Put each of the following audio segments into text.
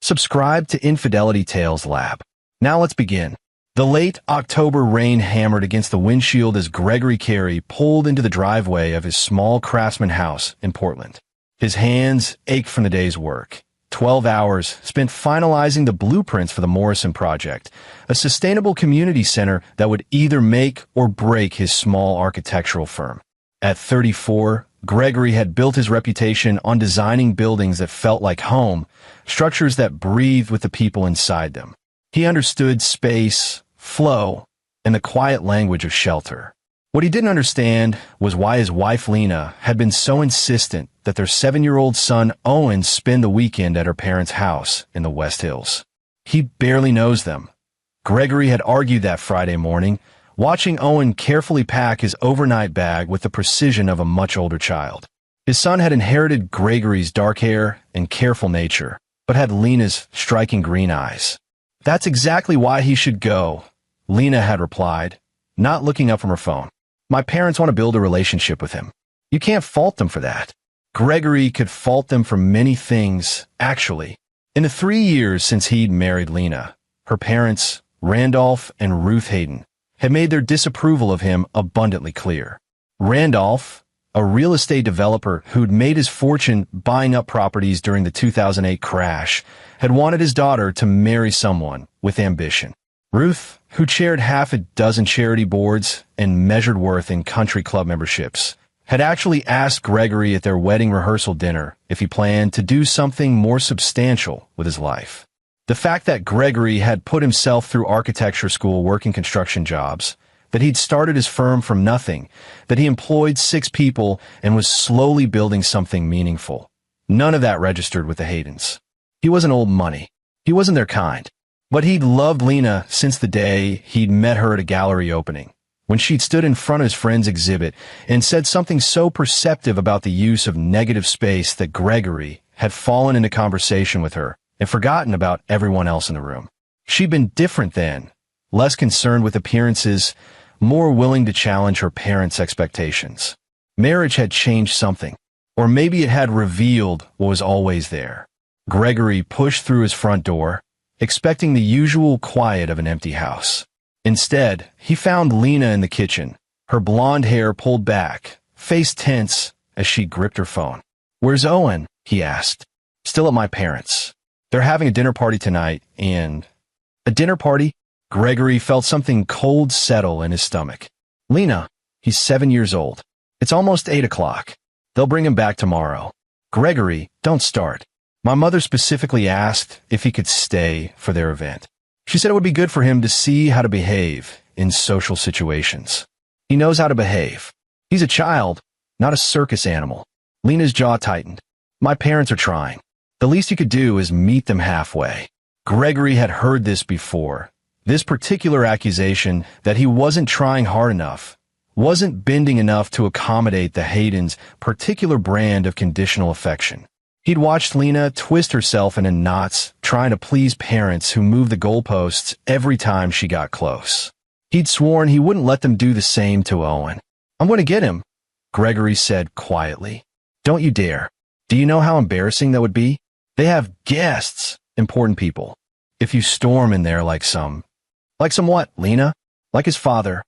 Subscribe to Infidelity Tales Lab. Now let's begin. The late October rain hammered against the windshield as Gregory Carey pulled into the driveway of his small craftsman house in Portland. His hands ached from the day's work. 12 hours spent finalizing the blueprints for the Morrison Project, a sustainable community center that would either make or break his small architectural firm. At 34, Gregory had built his reputation on designing buildings that felt like home, structures that breathed with the people inside them. He understood space, flow, and the quiet language of shelter. What he didn't understand was why his wife Lena had been so insistent that their 7-year-old son Owen spend the weekend at her parents' house in the West Hills. He barely knows them. Gregory had argued that Friday morning, watching Owen carefully pack his overnight bag with the precision of a much older child. His son had inherited Gregory's dark hair and careful nature, but had Lena's striking green eyes. "That's exactly why he should go," Lena had replied, not looking up from her phone. "My parents want to build a relationship with him. You can't fault them for that." Gregory could fault them for many things, actually. In the 3 years since he'd married Lena, her parents, Randolph and Ruth Hayden, had made their disapproval of him abundantly clear. Randolph, a real estate developer who'd made his fortune buying up properties during the 2008 crash, had wanted his daughter to marry someone with ambition. Ruth, who chaired half a dozen charity boards and measured worth in country club memberships, had actually asked Gregory at their wedding rehearsal dinner if he planned to do something more substantial with his life. The fact that Gregory had put himself through architecture school working construction jobs, that he'd started his firm from nothing, that he employed 6 people and was slowly building something meaningful. None of that registered with the Haydens. He wasn't old money. He wasn't their kind. But he'd loved Lena since the day he'd met her at a gallery opening, when she'd stood in front of his friend's exhibit and said something so perceptive about the use of negative space that Gregory had fallen into conversation with her and forgotten about everyone else in the room. She'd been different then, less concerned with appearances, more willing to challenge her parents' expectations. Marriage had changed something, or maybe it had revealed what was always there. Gregory pushed through his front door, expecting the usual quiet of an empty house. Instead, he found Lena in the kitchen, her blonde hair pulled back, face tense as she gripped her phone. "Where's Owen?" he asked. "Still at my parents'. They're having a dinner party tonight, and..." "A dinner party?" Gregory felt something cold settle in his stomach. "Lena, he's 7 years old. It's almost 8 o'clock. They'll bring him back tomorrow." "Gregory, don't start. My mother specifically asked if he could stay for their event. She said it would be good for him to see how to behave in social situations. He knows how to behave. He's a child, not a circus animal." Lena's jaw tightened. "My parents are trying. The least you could do is meet them halfway." Gregory had heard this before. This particular accusation that he wasn't trying hard enough, wasn't bending enough to accommodate the Haydens' particular brand of conditional affection. He'd watched Lena twist herself into knots, trying to please parents who moved the goalposts every time she got close. He'd sworn he wouldn't let them do the same to Owen. "I'm going to get him," Gregory said quietly. "Don't you dare. Do you know how embarrassing that would be? They have guests, important people. If you storm in there like some what, Lena? Like his father."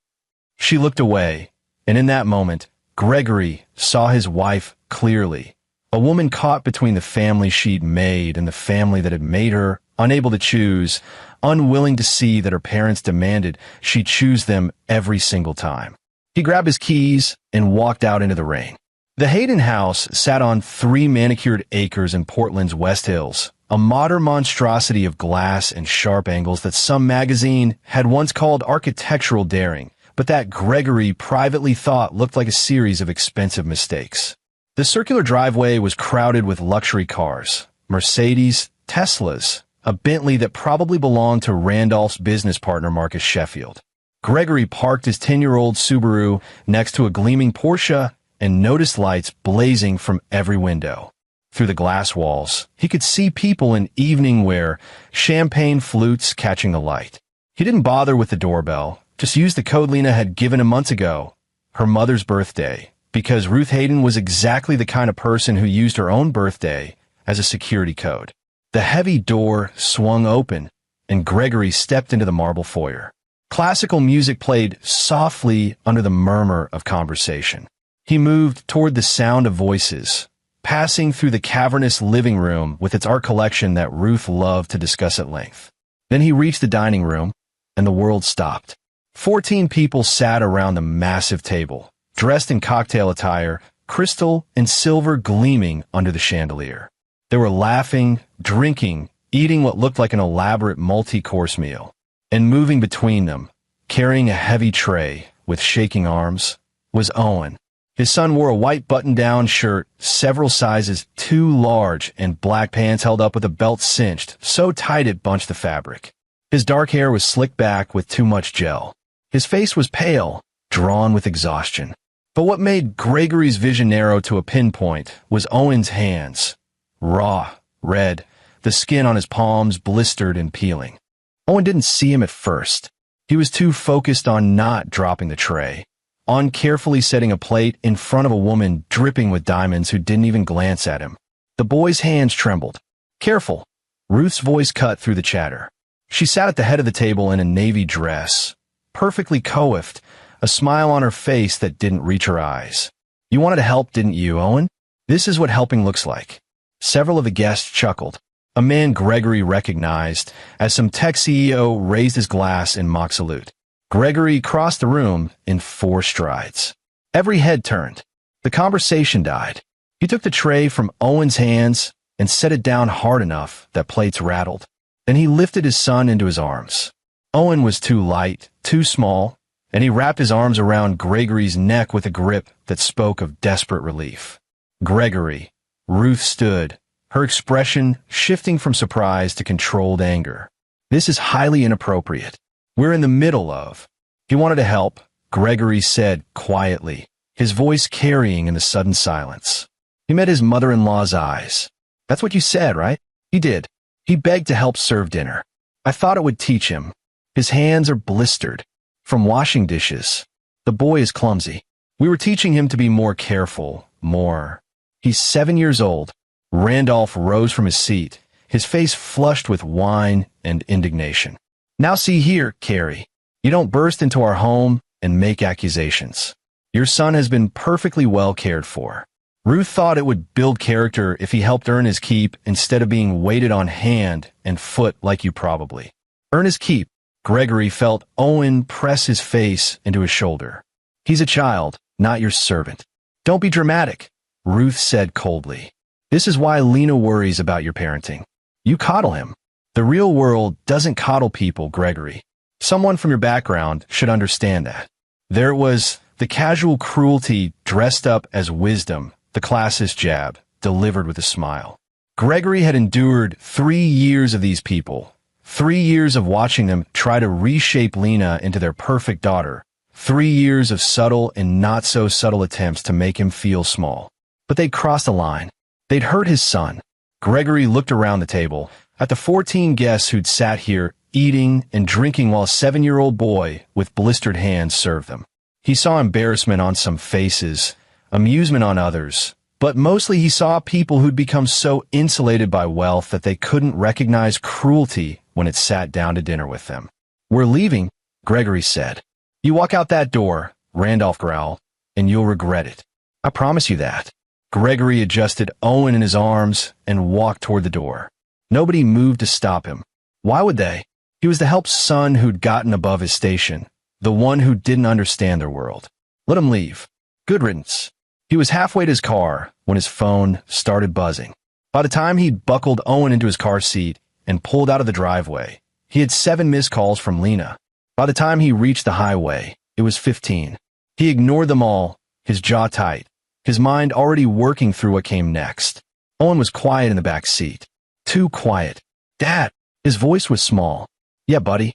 She looked away, and in that moment, Gregory saw his wife clearly. A woman caught between the family she'd made and the family that had made her, unable to choose, unwilling to see that her parents demanded she choose them every single time. He grabbed his keys and walked out into the rain. The Hayden house sat on 3 manicured acres in Portland's West Hills, a modern monstrosity of glass and sharp angles that some magazine had once called architectural daring, but that Gregory privately thought looked like a series of expensive mistakes. The circular driveway was crowded with luxury cars, Mercedes, Teslas, a Bentley that probably belonged to Randolph's business partner Marcus Sheffield. Gregory parked his 10-year-old Subaru next to a gleaming Porsche and noticed lights blazing from every window. Through the glass walls, he could see people in evening wear, champagne flutes catching the light. He didn't bother with the doorbell, just used the code Lena had given him months ago, her mother's birthday, because Ruth Hayden was exactly the kind of person who used her own birthday as a security code. The heavy door swung open, and Gregory stepped into the marble foyer. Classical music played softly under the murmur of conversation. He moved toward the sound of voices, passing through the cavernous living room with its art collection that Ruth loved to discuss at length. Then he reached the dining room, and the world stopped. 14 people sat around the massive table, dressed in cocktail attire, crystal and silver gleaming under the chandelier. They were laughing, drinking, eating what looked like an elaborate multi-course meal. And moving between them, carrying a heavy tray with shaking arms, was Owen. His son wore a white button-down shirt, several sizes too large, and black pants held up with a belt cinched so tight it bunched the fabric. His dark hair was slicked back with too much gel. His face was pale, drawn with exhaustion. But what made Gregory's vision narrow to a pinpoint was Owen's hands. Raw, red, the skin on his palms blistered and peeling. Owen didn't see him at first. He was too focused on not dropping the tray, on carefully setting a plate in front of a woman dripping with diamonds who didn't even glance at him. The boy's hands trembled. "Careful," Ruth's voice cut through the chatter. She sat at the head of the table in a navy dress, perfectly coiffed, a smile on her face that didn't reach her eyes. "You wanted to help, didn't you, Owen? This is what helping looks like." Several of the guests chuckled. A man Gregory recognized as some tech CEO raised his glass in mock salute. Gregory crossed the room in 4 strides. Every head turned. The conversation died. He took the tray from Owen's hands and set it down hard enough that plates rattled. Then he lifted his son into his arms. Owen was too light, too small, and he wrapped his arms around Gregory's neck with a grip that spoke of desperate relief. "Gregory," Ruth stood, her expression shifting from surprise to controlled anger. "This is highly inappropriate. We're in the middle of—" He wanted to help, Gregory said quietly, his voice carrying in the sudden silence. He met his mother-in-law's eyes. "That's what you said, right?" "He did. He begged to help serve dinner. I thought it would teach him. His hands are blistered from washing dishes. The boy is clumsy. We were teaching him to be more careful, more." "He's 7 years old." Randolph rose from his seat, his face flushed with wine and indignation. "Now see here, Carrie. You don't burst into our home and make accusations. Your son has been perfectly well cared for." Ruth thought it would build character if he helped earn his keep instead of being waited on hand and foot like you probably. "Earn his keep." Gregory felt Owen press his face into his shoulder. "He's a child, not your servant." "Don't be dramatic," Ruth said coldly. "This is why Lena worries about your parenting. You coddle him. The real world doesn't coddle people, Gregory. Someone from your background should understand that." There was the casual cruelty dressed up as wisdom, the classist jab, delivered with a smile. Gregory had endured 3 years of these people, 3 years of watching them try to reshape Lena into their perfect daughter, 3 years of subtle and not-so-subtle attempts to make him feel small. But they'd crossed a line. They'd hurt his son. Gregory looked around the table, at the 14 guests who'd sat here, eating and drinking while a 7-year-old boy with blistered hands served them. He saw embarrassment on some faces, amusement on others, but mostly he saw people who'd become so insulated by wealth that they couldn't recognize cruelty when it sat down to dinner with them. "We're leaving," Gregory said. "You walk out that door," Randolph growled, "and you'll regret it. I promise you that." Gregory adjusted Owen in his arms and walked toward the door. Nobody moved to stop him. Why would they? He was the help's son who'd gotten above his station, the one who didn't understand their world. Let him leave. Good riddance. He was halfway to his car when his phone started buzzing. By the time he'd buckled Owen into his car seat and pulled out of the driveway, he had 7 missed calls from Lena. By the time he reached the highway, it was 15. He ignored them all, his jaw tight, his mind already working through what came next. Owen was quiet in the back seat. Too quiet. "Dad." His voice was small. "Yeah, buddy.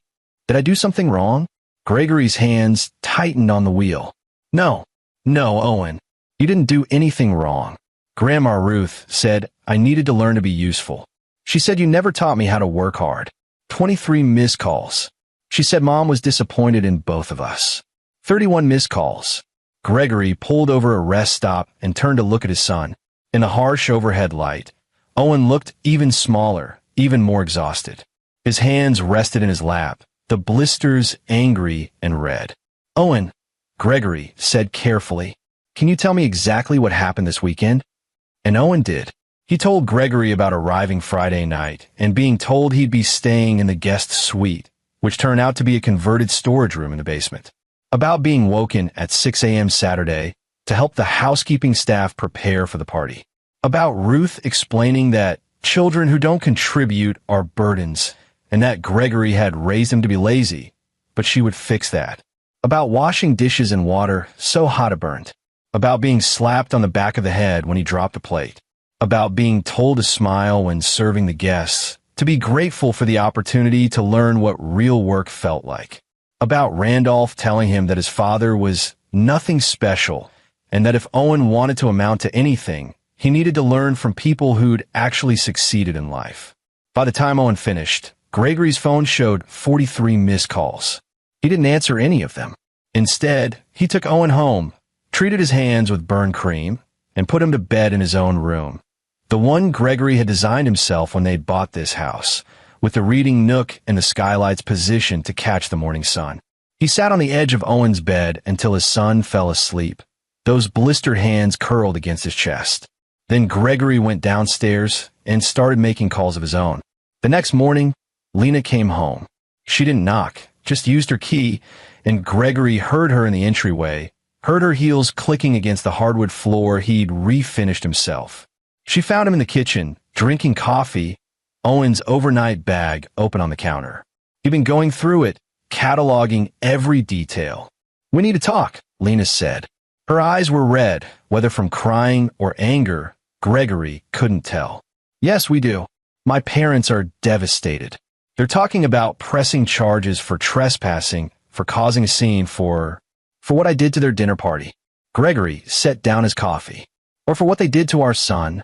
Did I do something wrong?" Gregory's hands tightened on the wheel. No, Owen. You didn't do anything wrong. Grandma Ruth said I needed to learn to be useful. She said you never taught me how to work hard. 23 missed calls. She said Mom was disappointed in both of us. 31 missed calls. Gregory pulled over a rest stop and turned to look at his son. In the harsh overhead light, Owen looked even smaller, even more exhausted. His hands rested in his lap, the blisters angry and red. "Owen," Gregory said carefully, "can you tell me exactly what happened this weekend?" And Owen did. He told Gregory about arriving Friday night and being told he'd be staying in the guest suite, which turned out to be a converted storage room in the basement. About being woken at 6 a.m. Saturday to help the housekeeping staff prepare for the party. About Ruth explaining that children who don't contribute are burdens and that Gregory had raised him to be lazy, but she would fix that. About washing dishes in water so hot it burned. About being slapped on the back of the head when he dropped a plate. About being told to smile when serving the guests, to be grateful for the opportunity to learn what real work felt like. About Randolph telling him that his father was nothing special and that if Owen wanted to amount to anything, he needed to learn from people who'd actually succeeded in life. By the time Owen finished, Gregory's phone showed 43 missed calls. He didn't answer any of them. Instead, he took Owen home, treated his hands with burn cream, and put him to bed in his own room. The one Gregory had designed himself when they'd bought this house, with the reading nook and the skylights positioned to catch the morning sun. He sat on the edge of Owen's bed until his son fell asleep. Those blistered hands curled against his chest. Then Gregory went downstairs and started making calls of his own. The next morning, Lena came home. She didn't knock, just used her key, and Gregory heard her in the entryway, heard her heels clicking against the hardwood floor he'd refinished himself. She found him in the kitchen, drinking coffee, Owen's overnight bag open on the counter. He'd been going through it, cataloging every detail. "We need to talk," Lena said. Her eyes were red, whether from crying or anger, Gregory couldn't tell. "Yes, we do. My parents are devastated. They're talking about pressing charges for trespassing, for causing a scene, for what I did to their dinner party." Gregory set down his coffee. "Or for what they did to our son.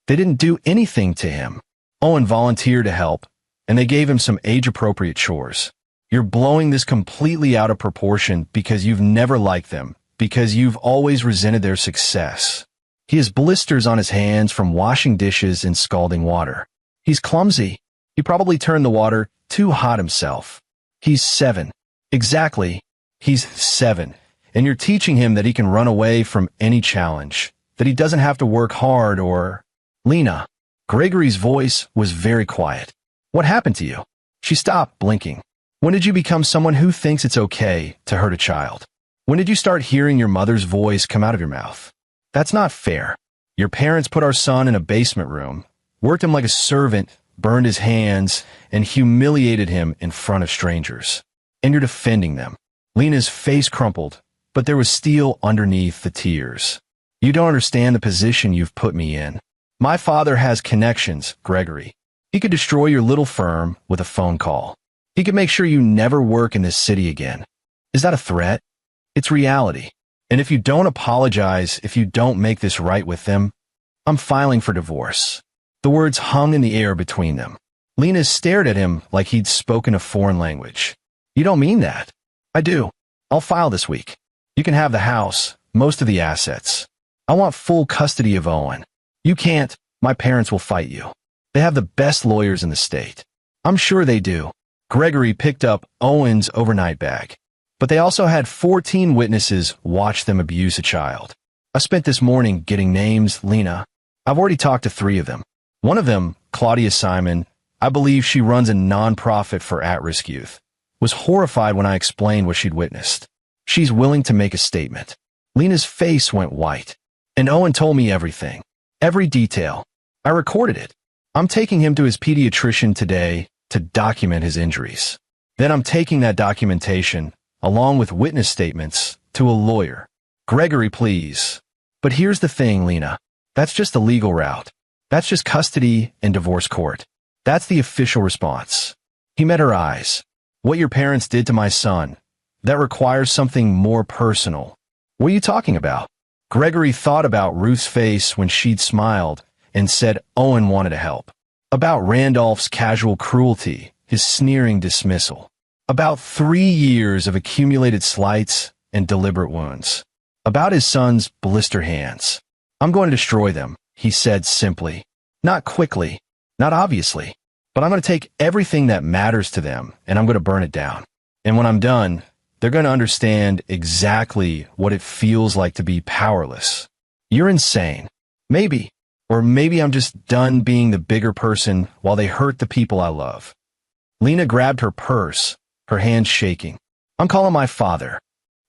They didn't do anything to him." Owen volunteered to help, and they gave him some age-appropriate chores. "You're blowing this completely out of proportion because you've never liked them, because you've always resented their success. He has blisters on his hands from washing dishes in scalding water. He's clumsy. He probably turned the water too hot himself. He's 7. Exactly. He's 7. And you're teaching him that he can run away from any challenge, that he doesn't have to work hard or—" "Lena." Gregory's voice was very quiet. "What happened to you?" She stopped, blinking. "When did you become someone who thinks it's okay to hurt a child? When did you start hearing your mother's voice come out of your mouth? That's not fair. Your parents put our son in a basement room, worked him like a servant, burned his hands, and humiliated him in front of strangers. And you're defending them." Lena's face crumpled, but there was steel underneath the tears. "You don't understand the position you've put me in. My father has connections, Gregory. He could destroy your little firm with a phone call. He could make sure you never work in this city again. Is that a threat? It's reality. And if you don't apologize, if you don't make this right with them, I'm filing for divorce." The words hung in the air between them. Lena stared at him like he'd spoken a foreign language. "You don't mean that?" "I do. I'll file this week. You can have the house, most of the assets. I want full custody of Owen. You can't. My parents will fight you. They have the best lawyers in the state." "I'm sure they do." Gregory picked up Owen's overnight bag. "But they also had 14 witnesses watch them abuse a child. I spent this morning getting names, Lena. I've already talked to 3 of them. One of them, Claudia Simon, I believe she runs a nonprofit for at-risk youth, was horrified when I explained what she'd witnessed. She's willing to make a statement." Lena's face went white. "And Owen told me everything. Every detail. I recorded it. I'm taking him to his pediatrician today to document his injuries. Then I'm taking that documentation, along with witness statements, to a lawyer." "Gregory, please." "But here's the thing, Lena. That's just the legal route. That's just custody and divorce court. That's the official response." He met her eyes. "What your parents did to my son, that requires something more personal. What are you talking about?" Gregory thought about Ruth's face when she'd smiled and said Owen wanted to help. About Randolph's casual cruelty, his sneering dismissal. About 3 years of accumulated slights and deliberate wounds. About his son's blister hands. "I'm going to destroy them," he said simply. Not quickly, not obviously, but I'm going to take everything that matters to them and I'm going to burn it down. And when I'm done, they're going to understand exactly what it feels like to be powerless. You're insane. Maybe. Or maybe I'm just done being the bigger person while they hurt the people I love. Lena grabbed her purse, her hands shaking. I'm calling my father.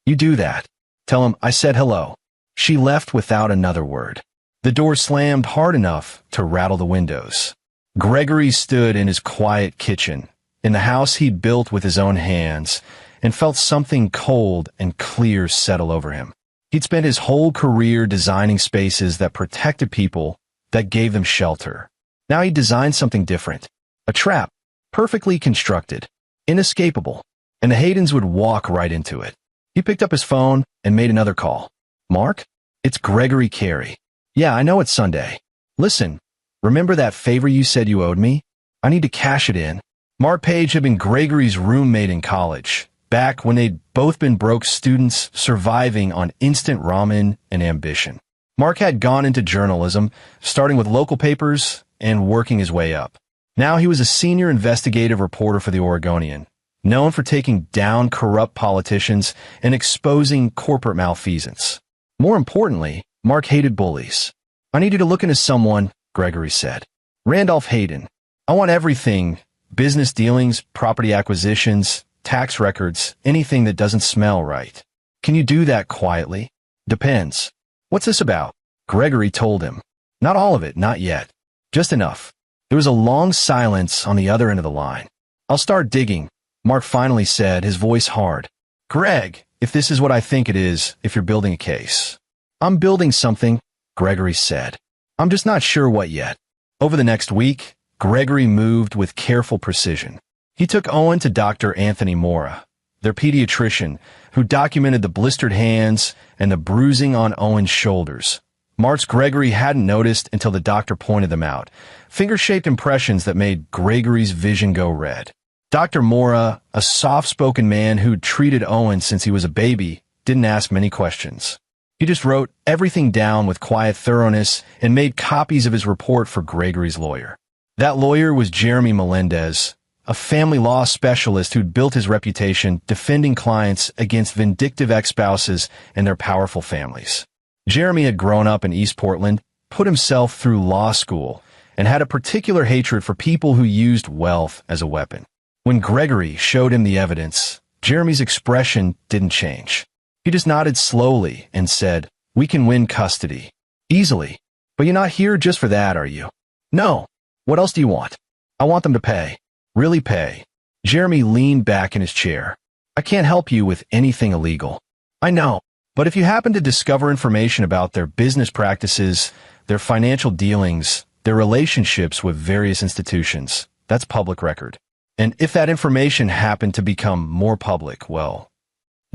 You do that. Tell him I said hello. She left without another word. The door slammed hard enough to rattle the windows. Gregory stood in his quiet kitchen, in the house he'd built with his own hands, and felt something cold and clear settle over him. He'd spent his whole career designing spaces that protected people, that gave them shelter. Now he designed something different. A trap, perfectly constructed, inescapable, and the Haydens would walk right into it. He picked up his phone and made another call. Mark? It's Gregory Carey. Yeah, I know it's Sunday. Listen, remember that favor you said you owed me? I need to cash it in. Mark Page had been Gregory's roommate in college, back when they'd both been broke students surviving on instant ramen and ambition. Mark had gone into journalism, starting with local papers and working his way up. Now he was a senior investigative reporter for the Oregonian, known for taking down corrupt politicians and exposing corporate malfeasance. More importantly, Mark hated bullies. I need you to look into someone, Gregory said. Randolph Hayden. I want everything, business dealings, property acquisitions, tax records, anything that doesn't smell right. Can you do that quietly? Depends. What's this about? Gregory told him. Not all of it, not yet. Just enough. There was a long silence on the other end of the line. I'll start digging, Mark finally said, his voice hard. Greg, if this is what I think it is, if you're building a case. I'm building something, Gregory said. I'm just not sure what yet. Over the next week, Gregory moved with careful precision. He took Owen to Dr. Anthony Mora, their pediatrician, who documented the blistered hands and the bruising on Owen's shoulders. Marks Gregory hadn't noticed until the doctor pointed them out, finger-shaped impressions that made Gregory's vision go red. Dr. Mora, a soft-spoken man who'd treated Owen since he was a baby, didn't ask many questions. He just wrote everything down with quiet thoroughness and made copies of his report for Gregory's lawyer. That lawyer was Jeremy Melendez, a family law specialist who'd built his reputation defending clients against vindictive ex-spouses and their powerful families. Jeremy had grown up in East Portland, put himself through law school, and had a particular hatred for people who used wealth as a weapon. When Gregory showed him the evidence, Jeremy's expression didn't change. He just nodded slowly and said, "We can win custody. Easily. But you're not here just for that, are you?" "No. What else do you want?" "I want them to pay. Really pay." Jeremy leaned back in his chair. "I can't help you with anything illegal." "I know. But if you happen to discover information about their business practices, their financial dealings, their relationships with various institutions, that's public record. And if that information happened to become more public, well..."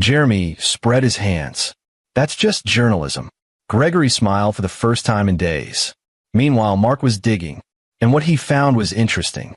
Jeremy spread his hands. "That's just journalism." Gregory smiled for the first time in days. Meanwhile, Mark was digging, and what he found was interesting.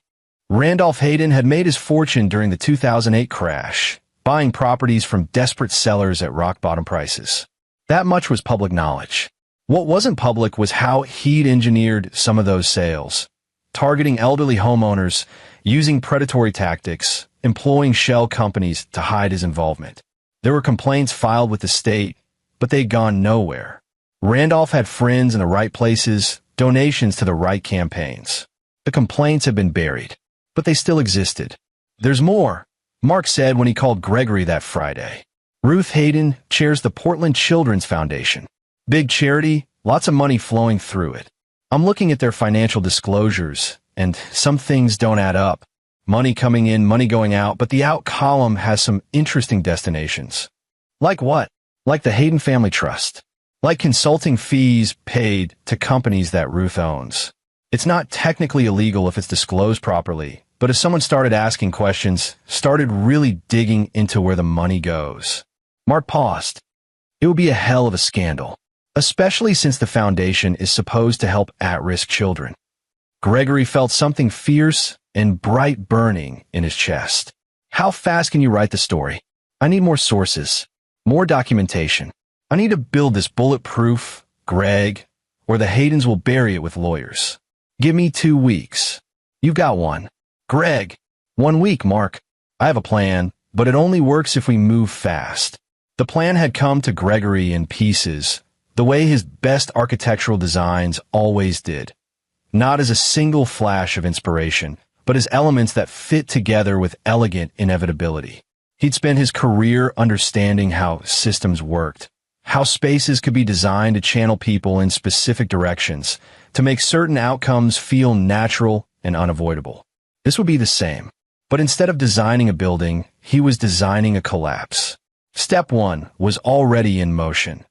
Randolph Hayden had made his fortune during the 2008 crash, buying properties from desperate sellers at rock-bottom prices. That much was public knowledge. What wasn't public was how he'd engineered some of those sales, targeting elderly homeowners, using predatory tactics, employing shell companies to hide his involvement. There were complaints filed with the state, but they'd gone nowhere. Randolph had friends in the right places, donations to the right campaigns. The complaints had been buried, but they still existed. "There's more," Mark said when he called Gregory that Friday. "Ruth Hayden chairs the Portland Children's Foundation. Big charity, lots of money flowing through it. I'm looking at their financial disclosures, and some things don't add up. Money coming in, money going out, but the out column has some interesting destinations." "Like what?" "Like the Hayden Family Trust. Like consulting fees paid to companies that Ruth owns. It's not technically illegal if it's disclosed properly, but if someone started asking questions, started really digging into where the money goes." Mark paused. "It would be a hell of a scandal, especially since the foundation is supposed to help at-risk children." Gregory felt something fierce and bright burning in his chest. "How fast can you write the story? I need more sources, more documentation. I need to build this bulletproof, Greg, or the Haydens will bury it with lawyers. Give me 2 weeks. You've got one." Greg, 1 week, Mark. I have a plan, but it only works if we move fast. The plan had come to Gregory in pieces, the way his best architectural designs always did. Not as a single flash of inspiration, but as elements that fit together with elegant inevitability. He'd spent his career understanding how systems worked, how spaces could be designed to channel people in specific directions, to make certain outcomes feel natural and unavoidable. This would be the same. But instead of designing a building, he was designing a collapse. Step 1 was already in motion.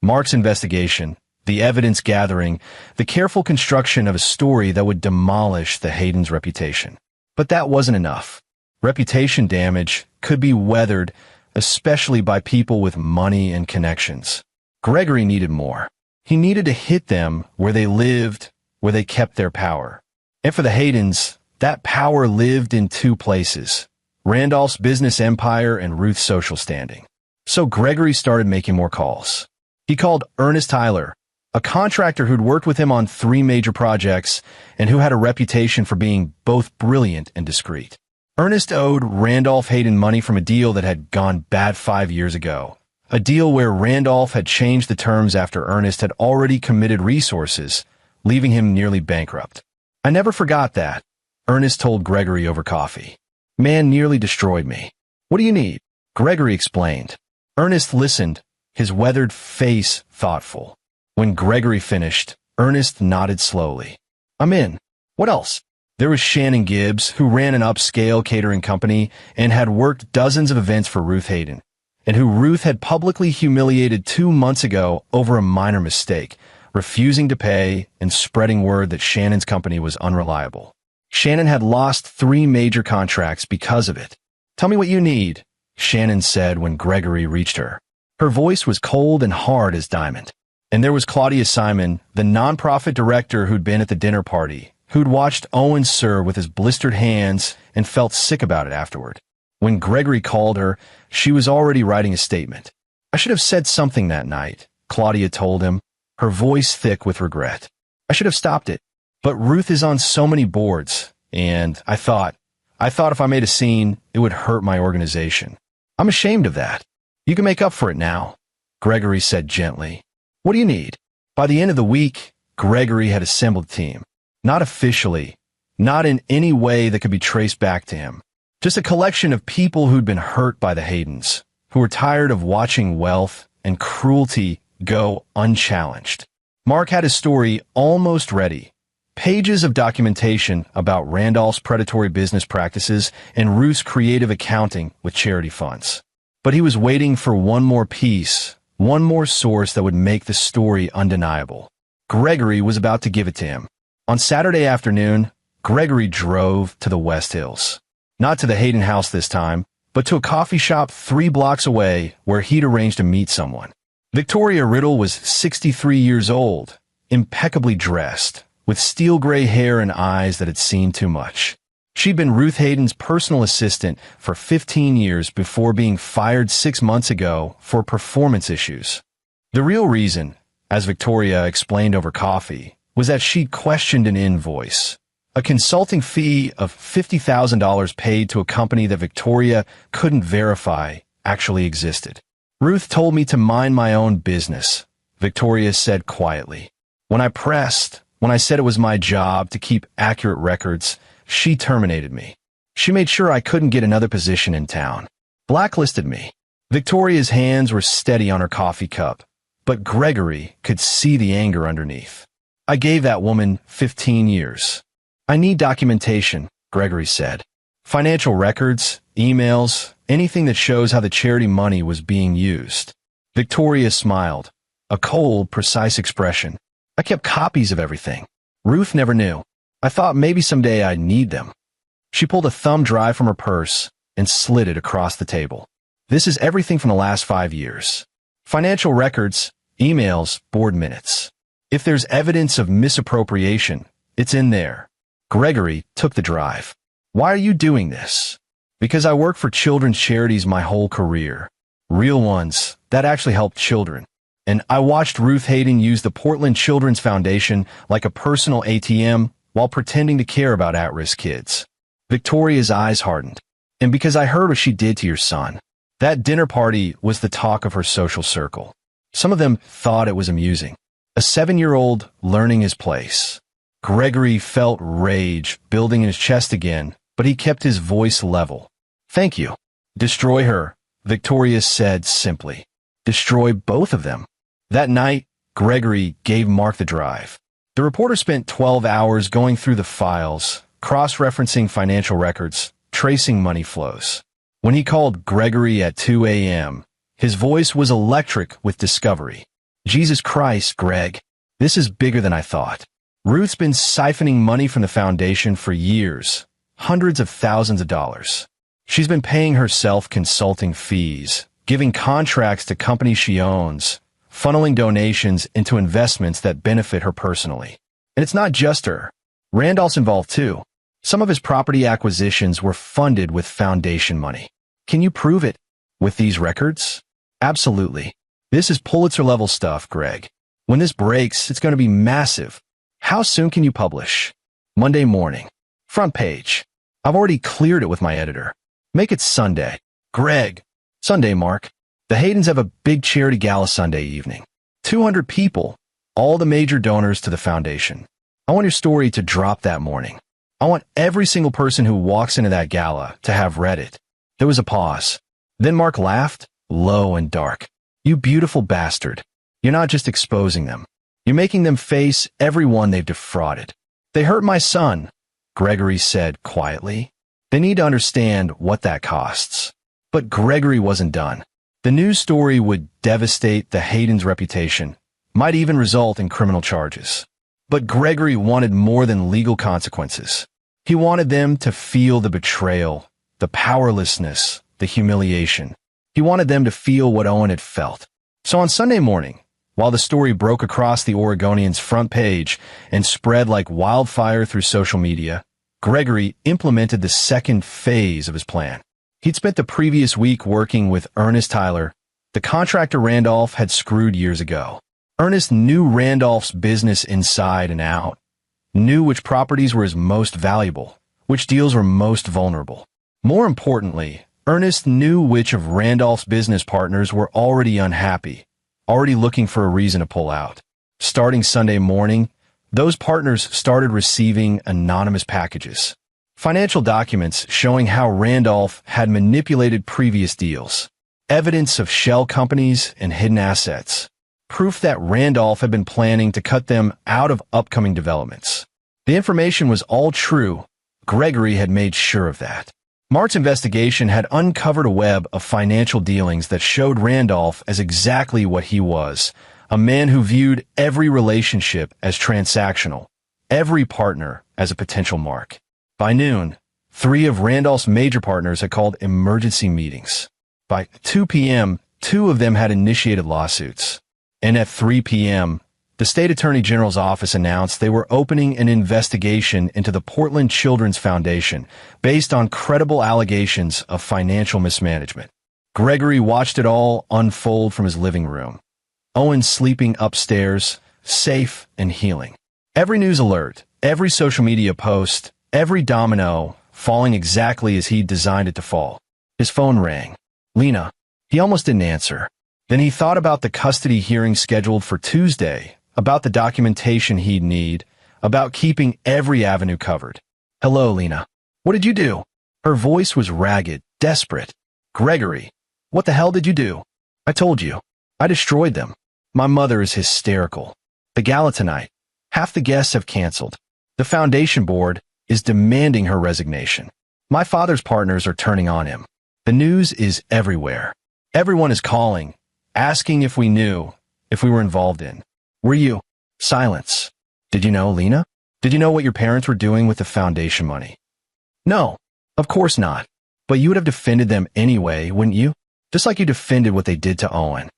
Mark's investigation, the evidence gathering, the careful construction of a story that would demolish the Haydens' reputation. But that wasn't enough. Reputation damage could be weathered, especially by people with money and connections. Gregory needed more. He needed to hit them where they lived, where they kept their power. And for the Haydens, that power lived in two places: Randolph's business empire and Ruth's social standing. So Gregory started making more calls. He called Ernest Tyler, a contractor who'd worked with him on 3 major projects and who had a reputation for being both brilliant and discreet. Ernest owed Randolph Hayden money from a deal that had gone bad 5 years ago, a deal where Randolph had changed the terms after Ernest had already committed resources, leaving him nearly bankrupt. I never forgot that, Ernest told Gregory over coffee. Man nearly destroyed me. What do you need? Gregory explained. Ernest listened, his weathered face thoughtful. When Gregory finished, Ernest nodded slowly. I'm in. What else? There was Shannon Gibbs, who ran an upscale catering company and had worked dozens of events for Ruth Hayden, and who Ruth had publicly humiliated 2 months ago over a minor mistake, refusing to pay and spreading word that Shannon's company was unreliable. Shannon had lost 3 major contracts because of it. Tell me what you need, Shannon said when Gregory reached her. Her voice was cold and hard as diamond. And there was Claudia Simon, the nonprofit director who'd been at the dinner party, who'd watched Owen serve with his blistered hands and felt sick about it afterward. When Gregory called her, she was already writing a statement. I should have said something that night, Claudia told him, her voice thick with regret. I should have stopped it. But Ruth is on so many boards, and I thought if I made a scene, it would hurt my organization. I'm ashamed of that. You can make up for it now, Gregory said gently. What do you need? By the end of the week, Gregory had assembled a team. Not officially, not in any way that could be traced back to him. Just a collection of people who'd been hurt by the Haydens, who were tired of watching wealth and cruelty go unchallenged. Mark had his story almost ready. Pages of documentation about Randolph's predatory business practices and Ruth's creative accounting with charity funds. But he was waiting for one more piece, one more source that would make the story undeniable. Gregory was about to give it to him. On Saturday afternoon, Gregory drove to the West Hills. Not to the Hayden house this time, but to a coffee shop 3 blocks away where he'd arranged to meet someone. Victoria Riddle was 63 years old, impeccably dressed, with steel gray hair and eyes that had seen too much. She'd been Ruth Hayden's personal assistant for 15 years before being fired 6 months ago for performance issues. The real reason, as Victoria explained over coffee, was that she'd questioned an invoice, a consulting fee of $50,000 paid to a company that Victoria couldn't verify actually existed. Ruth told me to mind my own business, Victoria said quietly. When I said it was my job to keep accurate records, she terminated me. She made sure I couldn't get another position in town. Blacklisted me. Victoria's hands were steady on her coffee cup, but Gregory could see the anger underneath. I gave that woman 15 years. I need documentation, Gregory said. Financial records, emails, anything that shows how the charity money was being used. Victoria smiled, a cold, precise expression. I kept copies of everything. Ruth never knew. I thought maybe someday I'd need them. She pulled a thumb drive from her purse and slid it across the table. This is everything from the last 5 years. Financial records, emails, board minutes. If there's evidence of misappropriation, it's in there. Gregory took the drive. Why are you doing this? Because I worked for children's charities my whole career. Real ones that actually help children. And I watched Ruth Hayden use the Portland Children's Foundation like a personal ATM while pretending to care about at-risk kids. Victoria's eyes hardened. And because I heard what she did to your son. That dinner party was the talk of her social circle. Some of them thought it was amusing. A 7-year-old learning his place. Gregory felt rage building in his chest again, but he kept his voice level. Thank you. Destroy her, Victoria said simply. Destroy both of them. That night, Gregory gave Mark the drive. The reporter spent 12 hours going through the files, cross-referencing financial records, tracing money flows. When he called Gregory at 2 a.m., his voice was electric with discovery. Jesus Christ, Greg. This is bigger than I thought. Ruth's been siphoning money from the foundation for years, hundreds of thousands of dollars. She's been paying herself consulting fees, giving contracts to companies she owns, funneling donations into investments that benefit her personally. And it's not just her. Randolph's involved too. Some of his property acquisitions were funded with foundation money. Can you prove it with these records? Absolutely. This is Pulitzer-level stuff, Greg. When this breaks, it's going to be massive. How soon can you publish? Monday morning. Front page. I've already cleared it with my editor. Make it Sunday. Greg. Sunday, Mark. The Haydens have a big charity gala Sunday evening. 200 people, all the major donors to the foundation. I want your story to drop that morning. I want every single person who walks into that gala to have read it. There was a pause. Then Mark laughed, low and dark. You beautiful bastard. You're not just exposing them. You're making them face everyone they've defrauded. They hurt my son, Gregory said quietly. They need to understand what that costs. But Gregory wasn't done. The news story would devastate the Haydens' reputation, might even result in criminal charges. But Gregory wanted more than legal consequences. He wanted them to feel the betrayal, the powerlessness, the humiliation. He wanted them to feel what Owen had felt. So on Sunday morning, while the story broke across the Oregonian's front page and spread like wildfire through social media, Gregory implemented the second phase of his plan. He'd spent the previous week working with Ernest Tyler, the contractor Randolph had screwed years ago. Ernest knew Randolph's business inside and out, knew which properties were his most valuable, which deals were most vulnerable. More importantly, Ernest knew which of Randolph's business partners were already unhappy, already looking for a reason to pull out. Starting Sunday morning, those partners started receiving anonymous packages. Financial documents showing how Randolph had manipulated previous deals. Evidence of shell companies and hidden assets. Proof that Randolph had been planning to cut them out of upcoming developments. The information was all true. Gregory had made sure of that. Mark's investigation had uncovered a web of financial dealings that showed Randolph as exactly what he was, a man who viewed every relationship as transactional, every partner as a potential mark. By noon, 3 of Randolph's major partners had called emergency meetings. By 2 p.m., 2 of them had initiated lawsuits. And at 3 p.m., the state attorney general's office announced they were opening an investigation into the Portland Children's Foundation based on credible allegations of financial mismanagement. Gregory watched it all unfold from his living room. Owen sleeping upstairs, safe and healing. Every news alert, every social media post, every domino falling exactly as he'd designed it to fall. His phone rang. Lena. He almost didn't answer. Then he thought about the custody hearing scheduled for Tuesday, about the documentation he'd need, about keeping every avenue covered. Hello, Lena. What did you do? Her voice was ragged, desperate. Gregory, what the hell did you do? I told you. I destroyed them. My mother is hysterical. The gala tonight. Half the guests have canceled. The foundation board is demanding her resignation. My father's partners are turning on him. The news is everywhere. Everyone is calling, asking if we knew, if we were involved in. Were you? Silence. Did you know, Lena? Did you know what your parents were doing with the foundation money? No, of course not. But you would have defended them anyway, wouldn't you? Just like you defended what they did to Owen.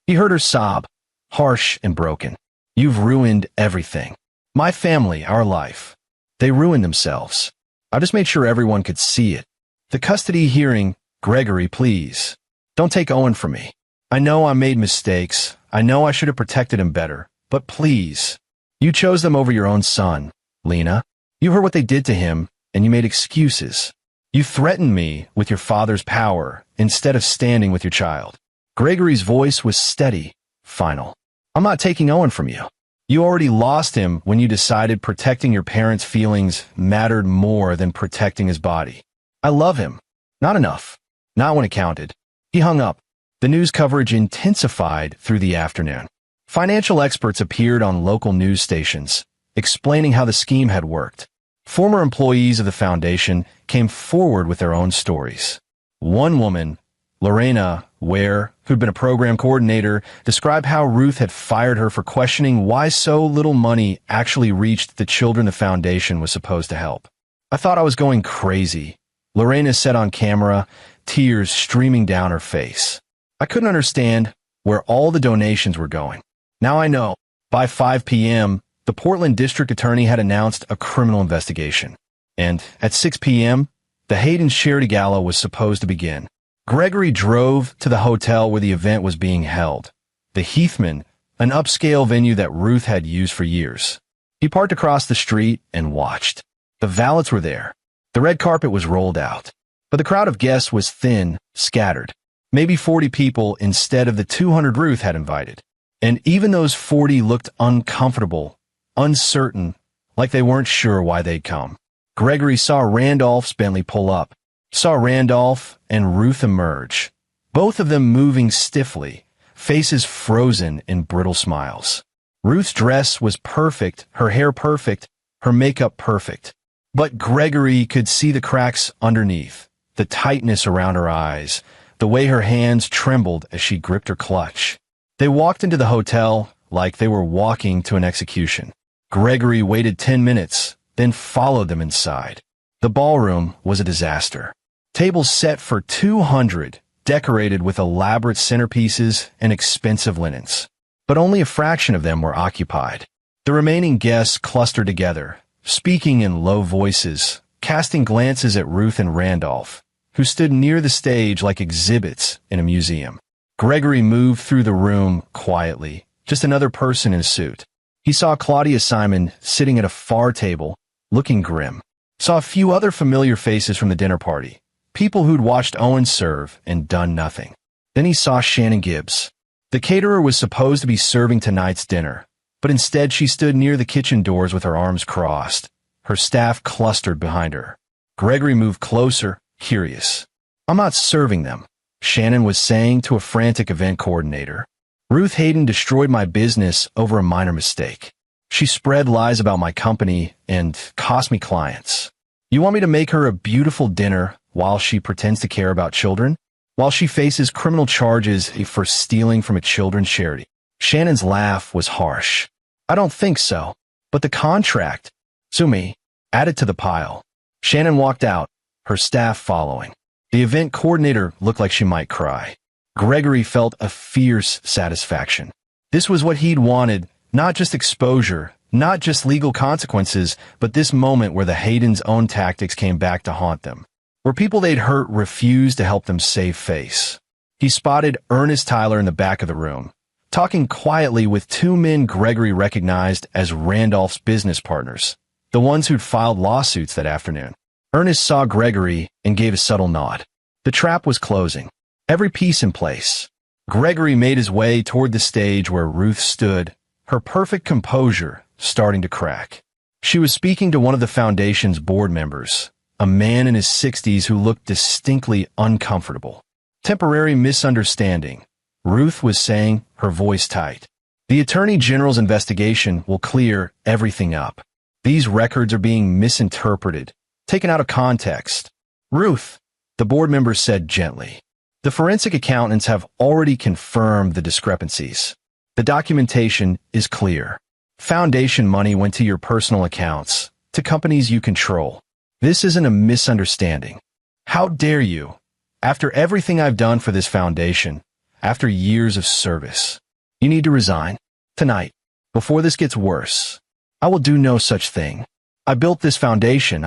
He heard her sob, harsh and broken. You've ruined everything. My family, our life. They ruined themselves. I just made sure everyone could see it. The custody hearing, Gregory, please. Don't take Owen from me. I know I made mistakes. I know I should have protected him better. But please. You chose them over your own son, Lena. You heard what they did to him. and you made excuses. You threatened me with your father's power instead of standing with your child. Gregory's voice was steady, final. I'm not taking Owen from you. You already lost him when you decided protecting your parents' feelings mattered more than protecting his body. I love him. Not enough. Not when it counted. He hung up. The news coverage intensified through the afternoon. Financial experts appeared on local news stations, explaining how the scheme had worked. Former employees of the foundation came forward with their own stories. One woman, Lorena Ware, who'd been a program coordinator, described how Ruth had fired her for questioning why so little money actually reached the children the foundation was supposed to help. I thought I was going crazy, Lorena said on camera, tears streaming down her face. I couldn't understand where all the donations were going. Now I know. By 5 p.m., the Portland District Attorney had announced a criminal investigation. And at 6 p.m., the Hayden's Charity Gala was supposed to begin. Gregory drove to the hotel where the event was being held, the Heathman, an upscale venue that Ruth had used for years. He parked across the street and watched. The valets were there. The red carpet was rolled out. But the crowd of guests was thin, scattered. Maybe 40 people instead of the 200 Ruth had invited. And even those 40 looked uncomfortable, uncertain, like they weren't sure why they'd come. Gregory saw Randolph's Bentley pull up, saw Randolph and Ruth emerge, both of them moving stiffly, faces frozen in brittle smiles. Ruth's dress was perfect, her hair perfect, her makeup perfect. But Gregory could see the cracks underneath, the tightness around her eyes, the way her hands trembled as she gripped her clutch. They walked into the hotel like they were walking to an execution. Gregory waited 10 minutes, then followed them inside. The ballroom was a disaster. Tables set for 200, decorated with elaborate centerpieces and expensive linens. But only a fraction of them were occupied. The remaining guests clustered together, speaking in low voices, casting glances at Ruth and Randolph, who stood near the stage like exhibits in a museum. Gregory moved through the room quietly, just another person in a suit. He saw Claudia Simon sitting at a far table, looking grim. Saw a few other familiar faces from the dinner party, people who'd watched Owen serve and done nothing. Then he saw Shannon Gibbs. The caterer was supposed to be serving tonight's dinner, but instead she stood near the kitchen doors with her arms crossed, her staff clustered behind her. Gregory moved closer, curious. I'm not serving them, Shannon was saying to a frantic event coordinator. Ruth Hayden destroyed my business over a minor mistake. She spread lies about my company and cost me clients. You want me to make her a beautiful dinner while she pretends to care about children? While she faces criminal charges for stealing from a children's charity? Shannon's laugh was harsh. I don't think so. But the contract, sue me, added to the pile. Shannon walked out, her staff following. The event coordinator looked like she might cry. Gregory felt a fierce satisfaction. This was what he'd wanted, not just exposure, not just legal consequences, but this moment where the Hayden's own tactics came back to haunt them, where people they'd hurt refused to help them save face. He spotted Ernest Tyler in the back of the room, talking quietly with two men Gregory recognized as Randolph's business partners, the ones who'd filed lawsuits that afternoon. Ernest saw Gregory and gave a subtle nod. The trap was closing. Every piece in place. Gregory made his way toward the stage where Ruth stood, her perfect composure starting to crack. She was speaking to one of the foundation's board members, a man in his 60s who looked distinctly uncomfortable. Temporary misunderstanding, Ruth was saying, her voice tight. The Attorney General's investigation will clear everything up. These records are being misinterpreted, taken out of context. Ruth, the board member said gently. The forensic accountants have already confirmed the discrepancies. The documentation is clear. Foundation money went to your personal accounts, to companies you control. This isn't a misunderstanding. How dare you? After everything I've done for this foundation, after years of service, you need to resign. Tonight, before this gets worse. I will do no such thing. I built this foundation.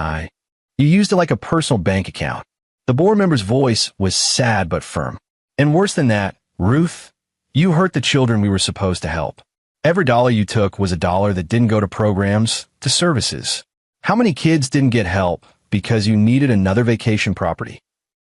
You used it like a personal bank account. The board member's voice was sad but firm. And worse than that, Ruth, you hurt the children we were supposed to help. Every dollar you took was a dollar that didn't go to programs, to services. How many kids didn't get help because you needed another vacation property.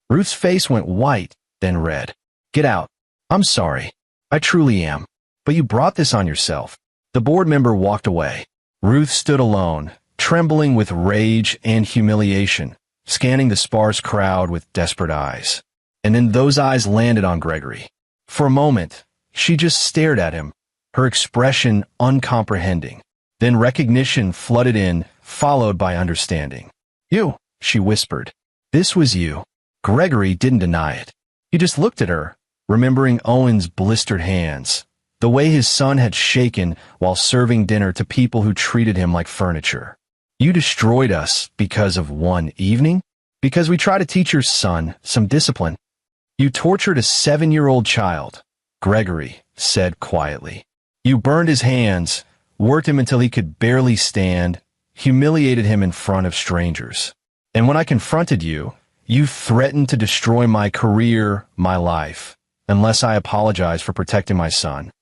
Ruth's face went white, then red. Get out. I'm sorry. I truly am. But you brought this on yourself. The board member walked away. Ruth stood alone, trembling with rage and humiliation, scanning the sparse crowd with desperate eyes. And then those eyes landed on Gregory. For a moment, she just stared at him, her expression uncomprehending. Then recognition flooded in, followed by understanding. You, she whispered. This was you. Gregory didn't deny it. He just looked at her, remembering Owen's blistered hands, the way his son had shaken while serving dinner to people who treated him like furniture. You destroyed us because of one evening? Because we tried to teach your son some discipline. You tortured a 7-year-old child, Gregory said quietly. You burned his hands, worked him until he could barely stand, humiliated him in front of strangers. And when I confronted you, you threatened to destroy my career, my life, unless I apologized for protecting my son.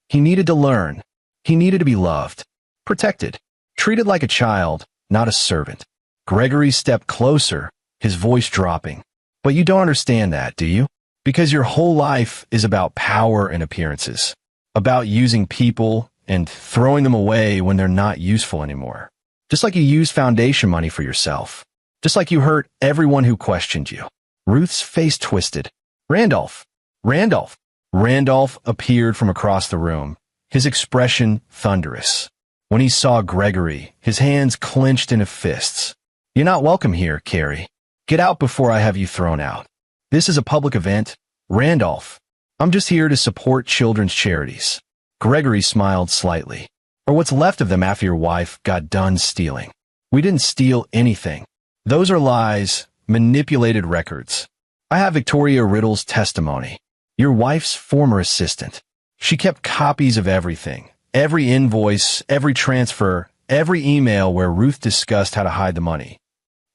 He needed to learn. He needed to be loved, protected, treated like a child, not a servant. Gregory stepped closer, his voice dropping. But you don't understand that, do you? Because your whole life is about power and appearances, about using people and throwing them away when they're not useful anymore. Just like you use foundation money for yourself. Just like you hurt everyone who questioned you. Ruth's face twisted. Randolph! Randolph! Randolph appeared from across the room, his expression thunderous. When he saw Gregory, his hands clenched into fists. You're not welcome here, Carrie. Get out before I have you thrown out. This is a public event. Randolph, I'm just here to support children's charities. Gregory smiled slightly. Or what's left of them after your wife got done stealing. We didn't steal anything. Those are lies, manipulated records. I have Victoria Riddle's testimony. Your wife's former assistant. She kept copies of everything. Every invoice, every transfer, every email where Ruth discussed how to hide the money.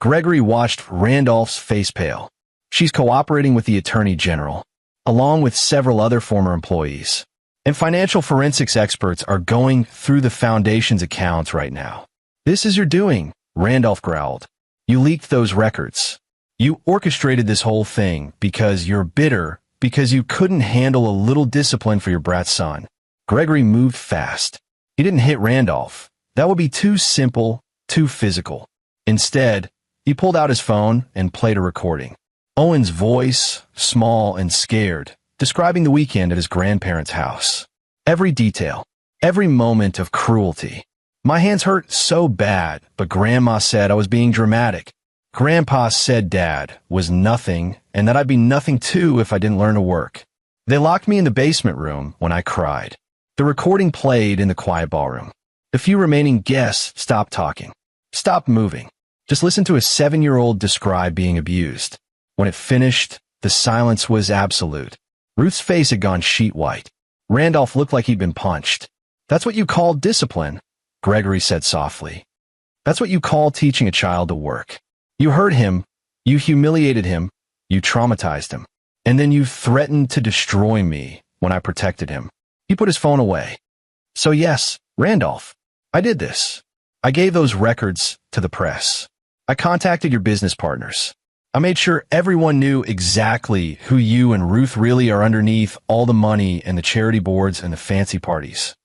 Gregory watched Randolph's face pale. She's cooperating with the Attorney General, along with several other former employees. And financial forensics experts are going through the foundation's accounts right now. This is your doing, Randolph growled. You leaked those records. You orchestrated this whole thing because you're bitter, because you couldn't handle a little discipline for your brat son. Gregory moved fast. He didn't hit Randolph. That would be too simple, too physical. Instead, he pulled out his phone and played a recording. Owen's voice, small and scared, describing the weekend at his grandparents' house. Every detail, every moment of cruelty. My hands hurt so bad, but Grandma said I was being dramatic. Grandpa said Dad was nothing, and that I'd be nothing too if I didn't learn to work. They locked me in the basement room when I cried. The recording played in the quiet ballroom. The few remaining guests stopped talking, stopped moving. Just listen to a 7-year-old describe being abused. When it finished, the silence was absolute. Ruth's face had gone sheet white. Randolph looked like he'd been punched. That's what you call discipline, Gregory said softly. That's what you call teaching a child to work. You hurt him, you humiliated him, you traumatized him, and then you threatened to destroy me when I protected him. He put his phone away. So yes, Randolph, I did this. I gave those records to the press. I contacted your business partners. I made sure everyone knew exactly who you and Ruth really are underneath all the money and the charity boards and the fancy parties.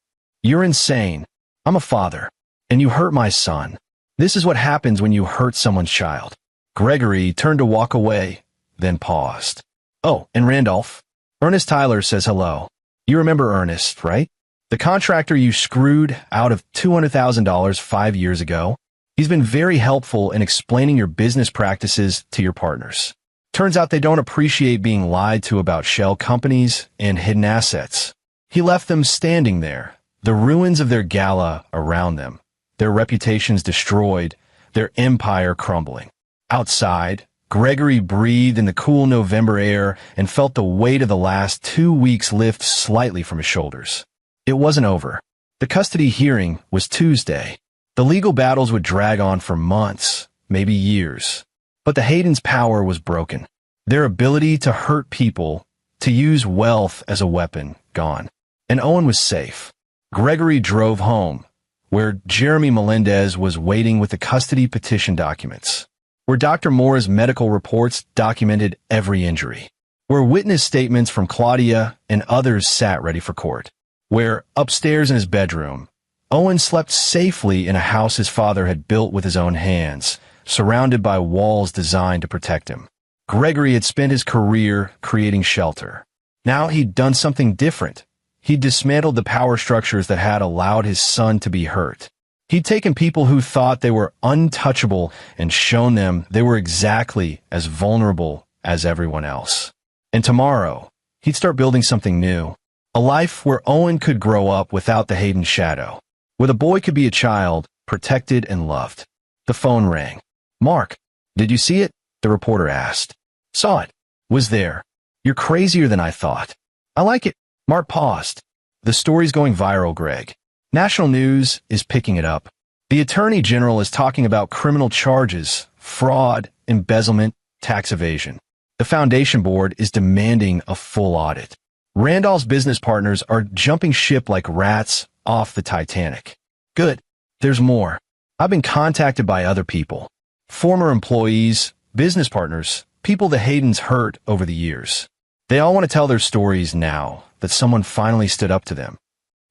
You're insane. I'm a father, and you hurt my son. This is what happens when you hurt someone's child. Gregory turned to walk away, then paused. Oh, and Randolph, Ernest Tyler says hello. You remember Ernest, right? The contractor you screwed out of $200,000 5 years ago? He's been very helpful in explaining your business practices to your partners. Turns out they don't appreciate being lied to about shell companies and hidden assets. He left them standing there, the ruins of their gala around them, their reputations destroyed, their empire crumbling. Outside, Gregory breathed in the cool November air and felt the weight of the last 2 weeks lift slightly from his shoulders. It wasn't over. The custody hearing was Tuesday. The legal battles would drag on for months, maybe years. But the Haydens' power was broken. Their ability to hurt people, to use wealth as a weapon, gone. And Owen was safe. Gregory drove home, where Jeremy Melendez was waiting with the custody petition documents. where Dr. Mora's medical reports documented every injury, where witness statements from Claudia and others sat ready for court, where, upstairs in his bedroom, Owen slept safely in a house his father had built with his own hands, surrounded by walls designed to protect him. Gregory had spent his career creating shelter. Now he'd done something different. He'd dismantled the power structures that had allowed his son to be hurt. He'd taken people who thought they were untouchable and shown them they were exactly as vulnerable as everyone else. And tomorrow, he'd start building something new. A life where Owen could grow up without the Hayden shadow, where the boy could be a child, protected and loved. The phone rang. "Mark, did you see it?" the reporter asked. "Saw it. Was there. You're crazier than I thought." "I like it." Mark paused. "The story's going viral, Greg. National news is picking it up. The Attorney General is talking about criminal charges, fraud, embezzlement, tax evasion. The Foundation Board is demanding a full audit. Randolph's business partners are jumping ship like rats off the Titanic." "Good. There's more. I've been contacted by other people. Former employees, business partners, people the Haydens hurt over the years. They all want to tell their stories now that someone finally stood up to them."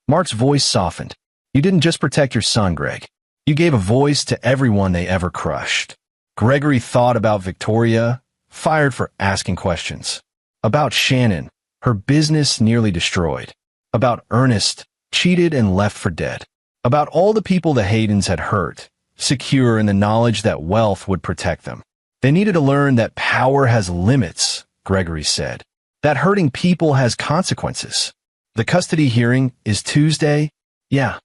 Mark's voice softened. "You didn't just protect your son, Greg. You gave a voice to everyone they ever crushed." Gregory thought about Victoria, fired for asking questions. About Shannon, her business nearly destroyed. About Ernest, cheated and left for dead. About all the people the Haydens had hurt, secure in the knowledge that wealth would protect them. They needed to learn that power has limits, Gregory said. That hurting people has consequences. "The custody hearing is Tuesday?" "Yeah,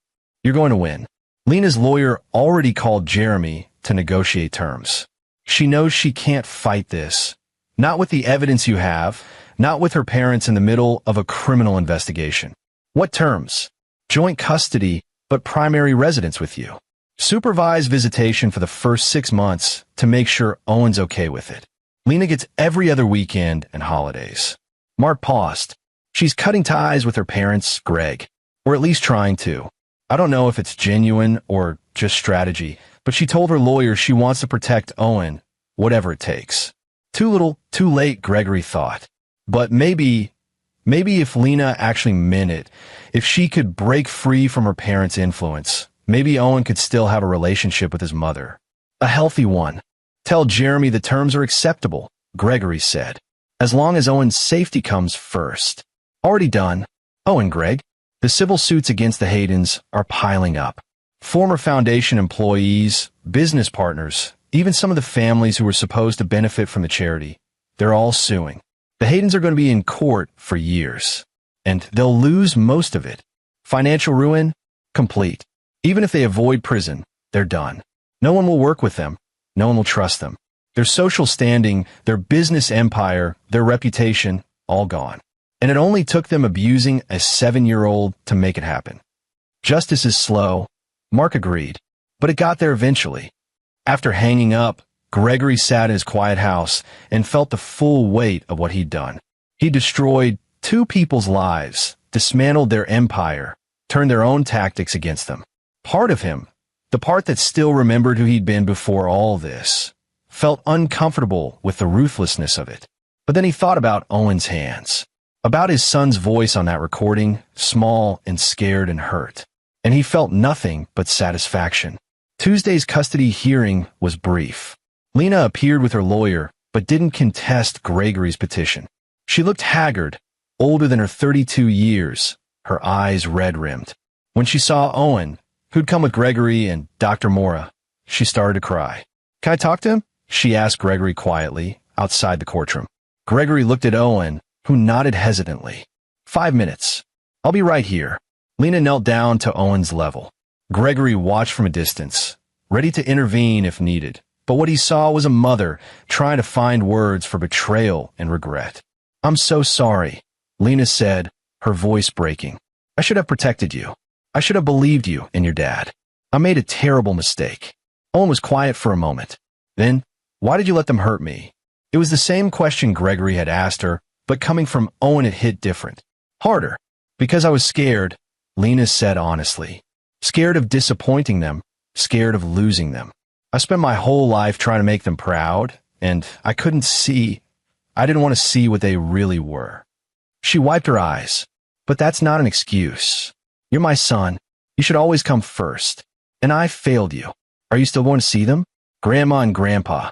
you're going to win." Lena's lawyer already called Jeremy to negotiate terms. She knows she can't fight this. Not with the evidence you have, not with her parents in the middle of a criminal investigation. "What terms?" "Joint custody, but primary residence with you. Supervised visitation for the first 6 months to make sure Owen's okay with it. Lena gets every other weekend and holidays." Mark paused. "She's cutting ties with her parents, Greg. Or at least trying to. I don't know if it's genuine or just strategy, but she told her lawyer she wants to protect Owen, whatever it takes." Too little, too late, Gregory thought. But maybe if Lena actually meant it, if she could break free from her parents' influence, maybe Owen could still have a relationship with his mother. A healthy one. "Tell Jeremy the terms are acceptable," Gregory said. "As long as Owen's safety comes first." "Already done." "Owen, Greg." The civil suits against the Haydens are piling up. Former Foundation employees, business partners, even some of the families who were supposed to benefit from the charity, they're all suing. The Haydens are going to be in court for years. And they'll lose most of it. Financial ruin? Complete. Even if they avoid prison, they're done. No one will work with them. No one will trust them. Their social standing, their business empire, their reputation, all gone. And it only took them abusing a 7-year-old to make it happen. Justice is slow. Mark agreed. But it got there eventually. After hanging up, Gregory sat in his quiet house and felt the full weight of what he'd done. He destroyed 2 people's lives, dismantled their empire, turned their own tactics against them. Part of him, the part that still remembered who he'd been before all this, felt uncomfortable with the ruthlessness of it. But then he thought about Owen's hands, about his son's voice on that recording, small and scared and hurt. And he felt nothing but satisfaction. Tuesday's custody hearing was brief. Lena appeared with her lawyer, but didn't contest Gregory's petition. She looked haggard, older than her 32 years, her eyes red-rimmed. When she saw Owen, who'd come with Gregory and Dr. Mora, she started to cry. "Can I talk to him?" she asked Gregory quietly, outside the courtroom. Gregory looked at Owen, who nodded hesitantly. 5 minutes. I'll be right here." Lena knelt down to Owen's level. Gregory watched from a distance, ready to intervene if needed. But what he saw was a mother trying to find words for betrayal and regret. "I'm so sorry," Lena said, her voice breaking. "I should have protected you. I should have believed you and your dad. I made a terrible mistake." Owen was quiet for a moment. Then, "Why did you let them hurt me?" It was the same question Gregory had asked her, but coming from Owen it hit different. Harder. "Because I was scared," Lena said honestly. "Scared of disappointing them, scared of losing them. I spent my whole life trying to make them proud, and I didn't want to see what they really were. She wiped her eyes. But that's not an excuse. You're my son. You should always come first. And I failed you. Are you still going to see them? Grandma and Grandpa.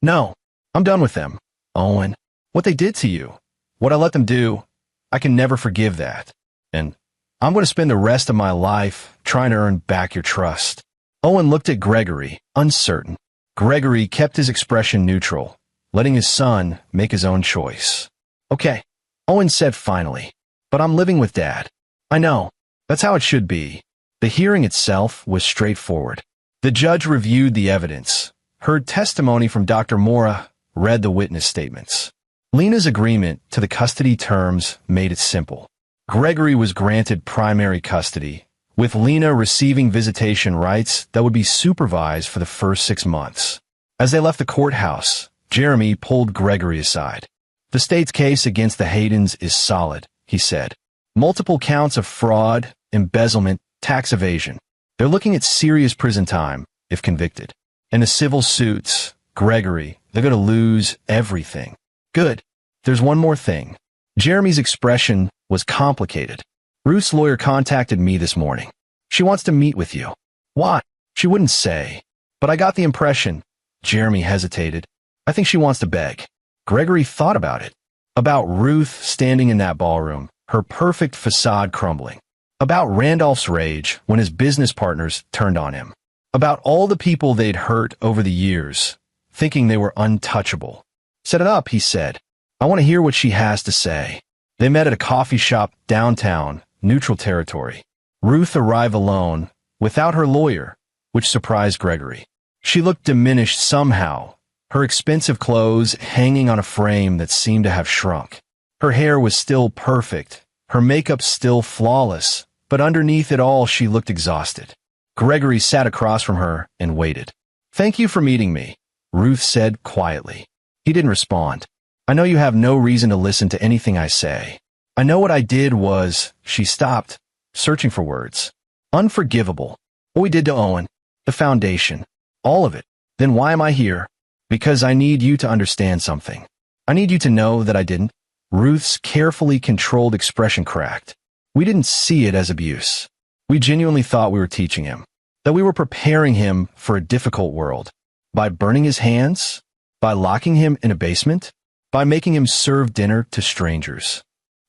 No, I'm done with them. Owen, what they did to you, what I let them do, I can never forgive that. And I'm going to spend the rest of my life trying to earn back your trust. Owen looked at Gregory, uncertain. Gregory kept his expression neutral, letting his son make his own choice. Okay, Owen said finally. But I'm living with Dad. I know. That's how it should be. The hearing itself was straightforward. The judge reviewed the evidence, heard testimony from Dr. Mora, read the witness statements. Lena's agreement to the custody terms made it simple. Gregory was granted primary custody, with Lena receiving visitation rights that would be supervised for the first 6 months. As they left the courthouse, Jeremy pulled Gregory aside. The state's case against the Haydens is solid, he said. Multiple counts of fraud, embezzlement, tax evasion. They're looking at serious prison time, if convicted. And the civil suits, Gregory, they're going to lose everything. Good. There's one more thing. Jeremy's expression was complicated. Ruth's lawyer contacted me this morning. She wants to meet with you. Why? She wouldn't say. But I got the impression. Jeremy hesitated. I think she wants to beg. Gregory thought about it. About Ruth standing in that ballroom, her perfect facade crumbling. About Randolph's rage when his business partners turned on him. About all the people they'd hurt over the years, thinking they were untouchable. Set it up, he said. I want to hear what she has to say. They met at a coffee shop downtown, neutral territory. Ruth arrived alone, without her lawyer, which surprised Gregory. She looked diminished somehow, her expensive clothes hanging on a frame that seemed to have shrunk. Her hair was still perfect, her makeup still flawless, but underneath it all she looked exhausted. Gregory sat across from her and waited. Thank you for meeting me, Ruth said quietly. He didn't respond. I know you have no reason to listen to anything I say. I know what I did was, she stopped, searching for words. Unforgivable. What we did to Owen, the foundation, all of it. Then why am I here? Because I need you to understand something. I need you to know that I didn't. Ruth's carefully controlled expression cracked. We didn't see it as abuse. We genuinely thought we were teaching him, that we were preparing him for a difficult world. By burning his hands? By locking him in a basement? By making him serve dinner to strangers.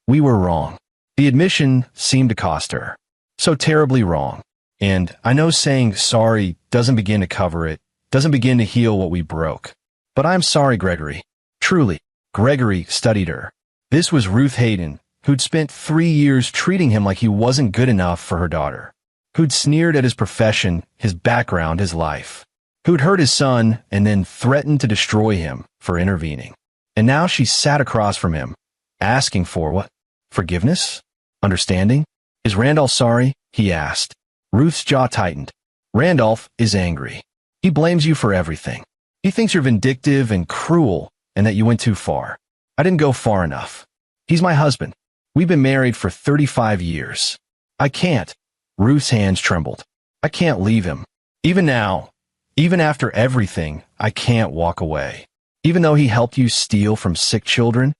We were wrong. The admission seemed to cost her. So terribly wrong. And I know saying sorry doesn't begin to cover it, doesn't begin to heal what we broke. But I'm sorry, Gregory. Truly. Gregory studied her. This was Ruth Hayden, who'd spent 3 years treating him like he wasn't good enough for her daughter. Who'd sneered at his profession, his background, his life. Who'd hurt his son and then threatened to destroy him for intervening. And now she sat across from him, asking for what? Forgiveness? Understanding? Is Randolph sorry? He asked. Ruth's jaw tightened. Randolph is angry. He blames you for everything. He thinks you're vindictive and cruel and that you went too far. I didn't go far enough. He's my husband. We've been married for 35 years. I can't. Ruth's hands trembled. I can't leave him. Even now, even after everything, I can't walk away. Even though he helped you steal from sick children?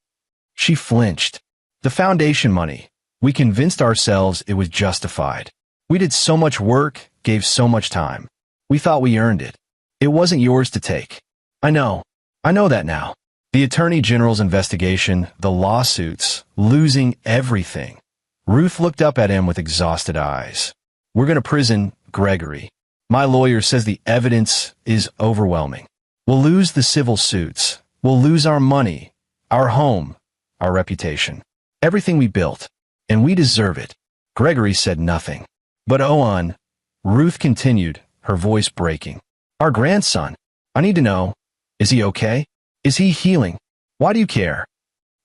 She flinched. The foundation money. We convinced ourselves it was justified. We did so much work, gave so much time. We thought we earned it. It wasn't yours to take. I know that now. The Attorney General's investigation, the lawsuits, losing everything. Ruth looked up at him with exhausted eyes. We're going to prison, Gregory. My lawyer says the evidence is overwhelming. We'll lose the civil suits. We'll lose our money, our home, our reputation, everything we built. And we deserve it. Gregory said nothing. But Owen, Ruth continued, her voice breaking. Our grandson. I need to know. Is he okay? Is he healing? Why do you care?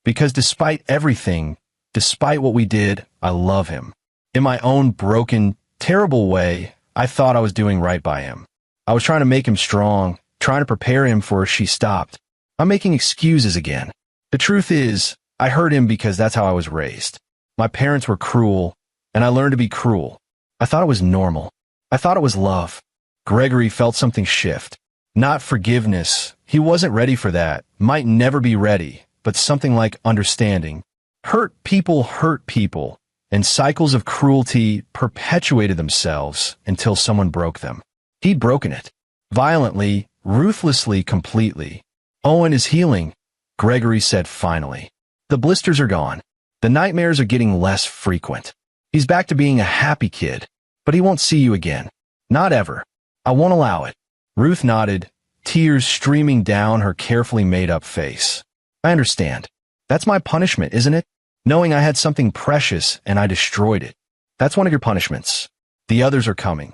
Because despite everything, despite what we did, I love him. In my own broken, terrible way, I thought I was doing right by him. I was trying to make him strong, trying to prepare him for she stopped. I'm making excuses again. The truth is, I hurt him because that's how I was raised. My parents were cruel, and I learned to be cruel. I thought it was normal. I thought it was love. Gregory felt something shift. Not forgiveness. He wasn't ready for that. Might never be ready, but something like understanding. Hurt people, and cycles of cruelty perpetuated themselves until someone broke them. He'd broken it. Violently, ruthlessly, completely. Owen is healing, Gregory said finally. The blisters are gone. The nightmares are getting less frequent. He's back to being a happy kid, but he won't see you again. Not ever. I won't allow it. Ruth nodded, tears streaming down her carefully made-up face. I understand. That's my punishment, isn't it? Knowing I had something precious and I destroyed it. That's one of your punishments. The others are coming.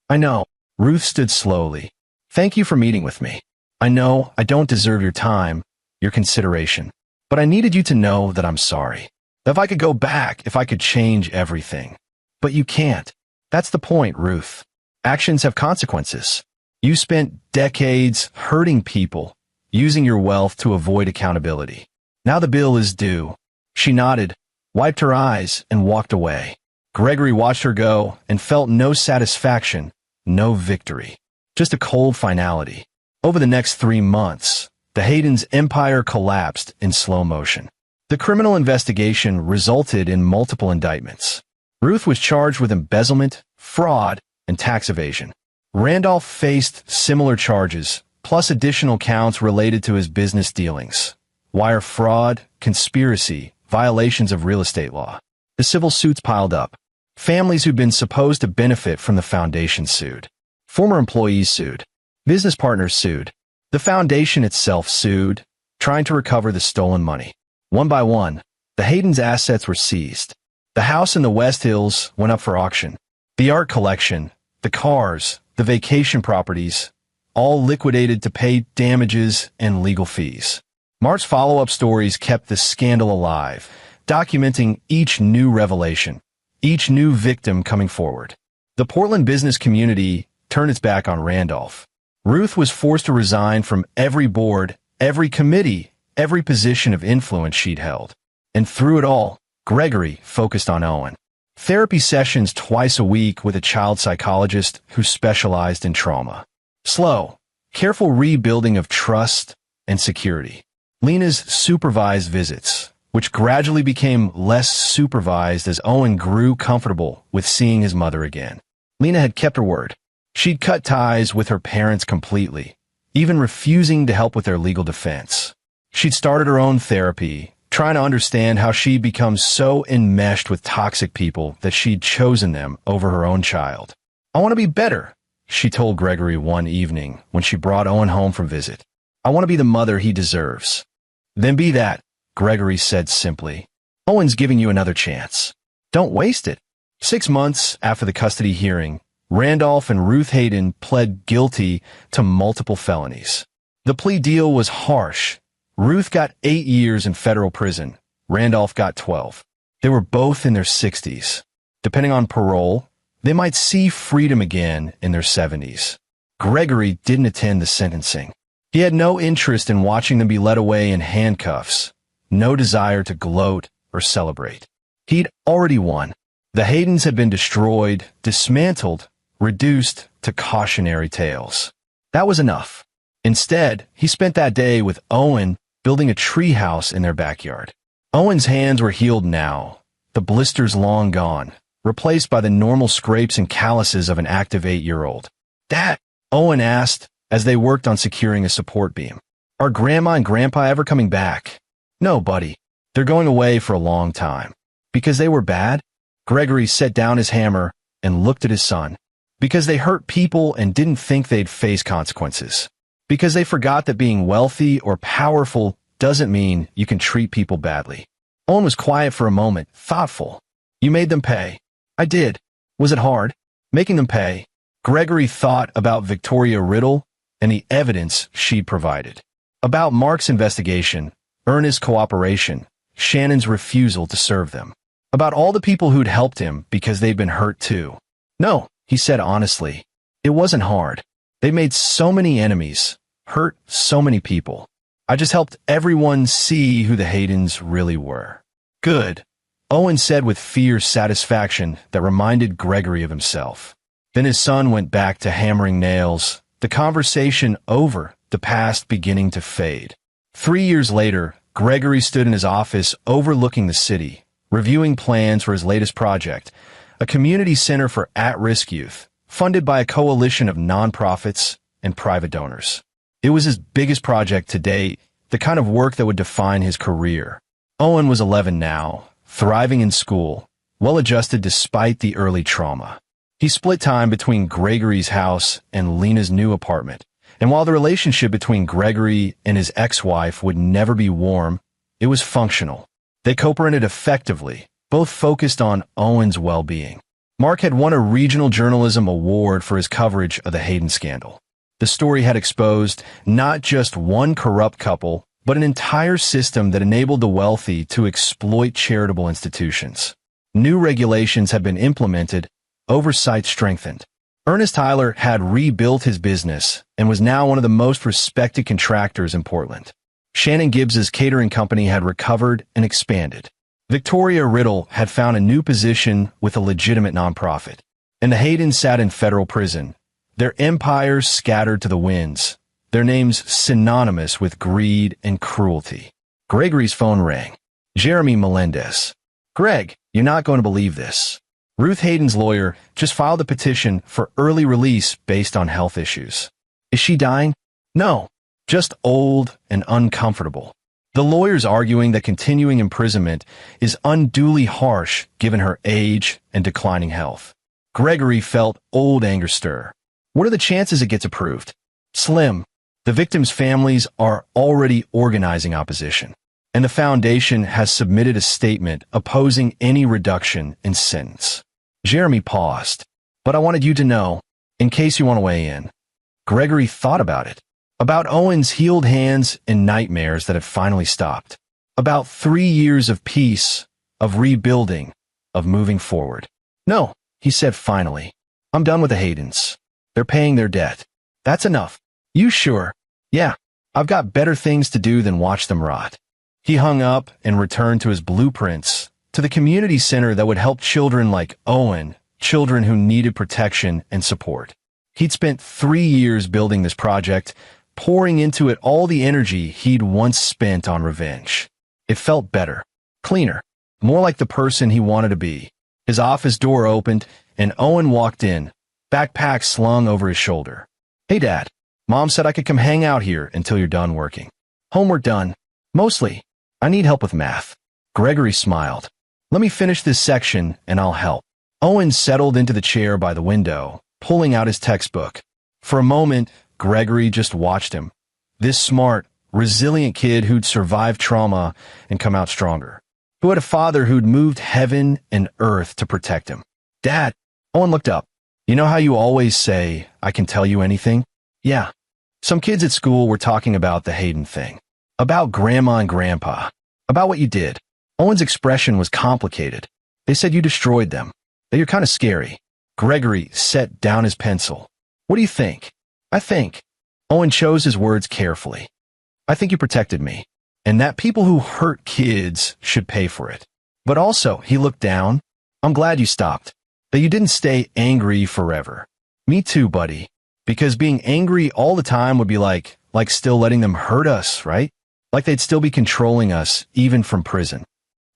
I know. Ruth stood slowly. Thank you for meeting with me. I know I don't deserve your time, your consideration, but I needed you to know that I'm sorry. If I could go back, if I could change everything. But you can't. That's the point, Ruth. Actions have consequences. You spent decades hurting people, using your wealth to avoid accountability. Now the bill is due. She nodded, wiped her eyes, and walked away. Gregory watched her go and felt no satisfaction, no victory. Just a cold finality. Over the next 3 months, the Hayden's empire collapsed in slow motion. The criminal investigation resulted in multiple indictments. Ruth was charged with embezzlement, fraud, and tax evasion. Randolph faced similar charges, plus additional counts related to his business dealings. Wire fraud, conspiracy, violations of real estate law. The civil suits piled up. Families who'd been supposed to benefit from the foundation sued. Former employees sued. Business partners sued. The foundation itself sued, trying to recover the stolen money. One by one, the Hayden's assets were seized. The house in the West Hills went up for auction. The art collection, the cars, the vacation properties, all liquidated to pay damages and legal fees. Mark's follow-up stories kept the scandal alive, documenting each new revelation, each new victim coming forward. The Portland business community turned its back on Randolph. Ruth was forced to resign from every board, every committee, every position of influence she'd held. And through it all, Gregory focused on Owen. Therapy sessions twice a week with a child psychologist who specialized in trauma. Slow, careful rebuilding of trust and security. Lena's supervised visits, which gradually became less supervised as Owen grew comfortable with seeing his mother again. Lena had kept her word. She'd cut ties with her parents completely, even refusing to help with their legal defense. She'd started her own therapy, trying to understand how she'd become so enmeshed with toxic people that she'd chosen them over her own child. I want to be better, she told Gregory one evening when she brought Owen home from visit. I want to be the mother he deserves. Then be that, Gregory said simply. Owen's giving you another chance. Don't waste it. 6 months after the custody hearing, Randolph and Ruth Hayden pled guilty to multiple felonies. The plea deal was harsh. Ruth got 8 years in federal prison. Randolph got 12. They were both in their 60s. Depending on parole, they might see freedom again in their 70s. Gregory didn't attend the sentencing. He had no interest in watching them be led away in handcuffs, no desire to gloat or celebrate. He'd already won. The Haydens had been destroyed, dismantled, reduced to cautionary tales. That was enough. Instead, he spent that day with Owen building a treehouse in their backyard. Owen's hands were healed now, the blisters long gone, replaced by the normal scrapes and calluses of an active 8-year-old. Dad, Owen asked as they worked on securing a support beam. Are Grandma and Grandpa ever coming back? No, buddy. They're going away for a long time. Because they were bad? Gregory set down his hammer and looked at his son. Because they hurt people and didn't think they'd face consequences. Because they forgot that being wealthy or powerful doesn't mean you can treat people badly. Owen was quiet for a moment, thoughtful. You made them pay. I did. Was it hard? Making them pay. Gregory thought about Victoria Riddle and the evidence she'd provided. About Mark's investigation, Ernest's cooperation, Shannon's refusal to serve them. About all the people who'd helped him because they'd been hurt too. No, he said honestly. It wasn't hard. They made so many enemies, hurt so many people. I just helped everyone see who the Haydens really were. Good, Owen said with fierce satisfaction that reminded Gregory of himself. Then his son went back to hammering nails, the conversation over, the past beginning to fade. 3 years later, Gregory stood in his office overlooking the city, reviewing plans for his latest project, a community center for at-risk youth, funded by a coalition of nonprofits and private donors. It was his biggest project to date, the kind of work that would define his career. Owen was 11 now, thriving in school, well-adjusted despite the early trauma. He split time between Gregory's house and Lena's new apartment. And while the relationship between Gregory and his ex-wife would never be warm, it was functional. They co-parented effectively, both focused on Owen's well-being. Mark had won a regional journalism award for his coverage of the Hayden scandal. The story had exposed not just one corrupt couple, but an entire system that enabled the wealthy to exploit charitable institutions. New regulations had been implemented, oversight strengthened. Ernest Tyler had rebuilt his business and was now one of the most respected contractors in Portland. Shannon Gibbs's catering company had recovered and expanded. Victoria Riddle had found a new position with a legitimate nonprofit. And the Haydens sat in federal prison, their empires scattered to the winds, their names synonymous with greed and cruelty. Gregory's phone rang. Jeremy Melendez. Greg, you're not going to believe this. Ruth Hayden's lawyer just filed a petition for early release based on health issues. Is she dying? No, just old and uncomfortable. The lawyer's arguing that continuing imprisonment is unduly harsh given her age and declining health. Gregory felt old anger stir. What are the chances it gets approved? Slim. The victims' families are already organizing opposition, and the foundation has submitted a statement opposing any reduction in sentence. Jeremy paused. But I wanted you to know, in case you want to weigh in. Gregory thought about it. About Owen's healed hands and nightmares that had finally stopped. About 3 years of peace, of rebuilding, of moving forward. No, he said finally. I'm done with the Haydens. They're paying their debt. That's enough. You sure? Yeah, I've got better things to do than watch them rot. He hung up and returned to his blueprints, to the community center that would help children like Owen, children who needed protection and support. He'd spent 3 years building this project, pouring into it all the energy he'd once spent on revenge. It felt better, cleaner, more like the person he wanted to be. His office door opened, and Owen walked in, backpack slung over his shoulder. Hey, Dad. Mom said I could come hang out here until you're done working. Homework done. Mostly. I need help with math. Gregory smiled. Let me finish this section, and I'll help. Owen settled into the chair by the window, pulling out his textbook. For a moment, Gregory just watched him. This smart, resilient kid who'd survived trauma and come out stronger. Who had a father who'd moved heaven and earth to protect him. Dad, Owen looked up. You know how you always say, I can tell you anything? Yeah. Some kids at school were talking about the Hayden thing. About Grandma and Grandpa. About what you did. Owen's expression was complicated. They said you destroyed them. That you're kind of scary. Gregory set down his pencil. What do you think? I think. Owen chose his words carefully. I think you protected me. And that people who hurt kids should pay for it. But also, he looked down. I'm glad you stopped. That you didn't stay angry forever. Me too, buddy. Because being angry all the time would be like still letting them hurt us, right? Like they'd still be controlling us, even from prison.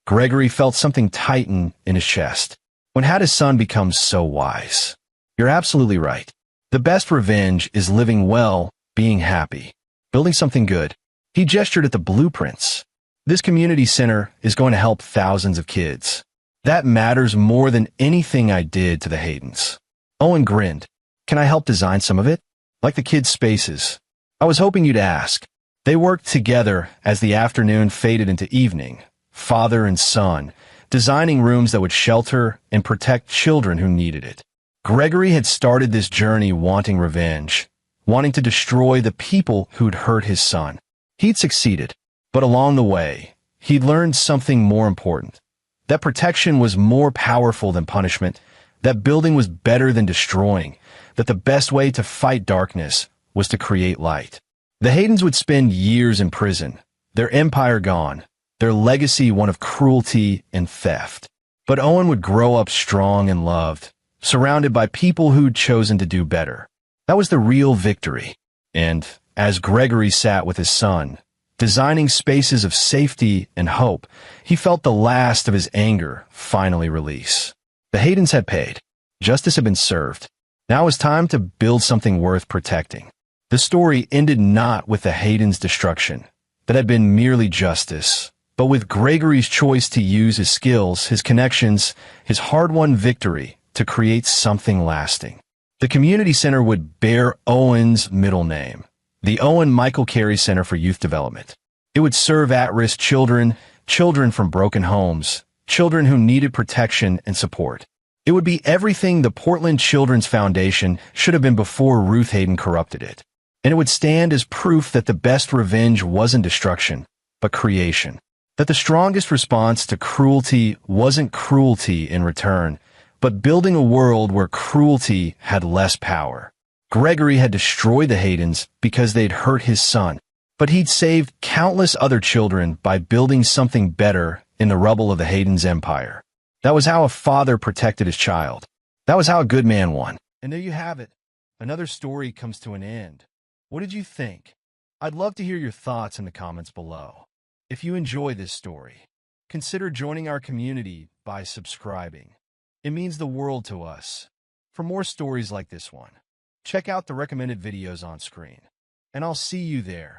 Gregory felt something tighten in his chest. When had his son become so wise? You're absolutely right. The best revenge is living well, being happy, building something good. He gestured at the blueprints. This community center is going to help thousands of kids. That matters more than anything I did to the Haydens. Owen grinned. Can I help design some of it? Like the kids' spaces. I was hoping you'd ask. They worked together as the afternoon faded into evening, father and son, designing rooms that would shelter and protect children who needed it. Gregory had started this journey wanting revenge, wanting to destroy the people who'd hurt his son. He'd succeeded, but along the way, he'd learned something more important. That protection was more powerful than punishment, that building was better than destroying, that the best way to fight darkness was to create light. The Haydens would spend years in prison, their empire gone, their legacy one of cruelty and theft. But Owen would grow up strong and loved, surrounded by people who'd chosen to do better. That was the real victory. And as Gregory sat with his son, designing spaces of safety and hope, he felt the last of his anger finally release. The Haydens had paid. Justice had been served. Now it was time to build something worth protecting. The story ended not with the Haydens' destruction. That had been merely justice, but with Gregory's choice to use his skills, his connections, his hard-won victory to create something lasting. The community center would bear Owen's middle name, the Owen Michael Carey Center for Youth Development. It would serve at-risk children, children from broken homes, children who needed protection and support. It would be everything the Portland Children's Foundation should have been before Ruth Hayden corrupted it. And it would stand as proof that the best revenge wasn't destruction, but creation. That the strongest response to cruelty wasn't cruelty in return, but building a world where cruelty had less power. Gregory had destroyed the Haydens because they'd hurt his son, but he'd saved countless other children by building something better in the rubble of the Haydens' empire. That was how a father protected his child. That was how a good man won. And there you have it. Another story comes to an end. What did you think? I'd love to hear your thoughts in the comments below. If you enjoy this story, consider joining our community by subscribing. It means the world to us. For more stories like this one, check out the recommended videos on screen. And I'll see you there.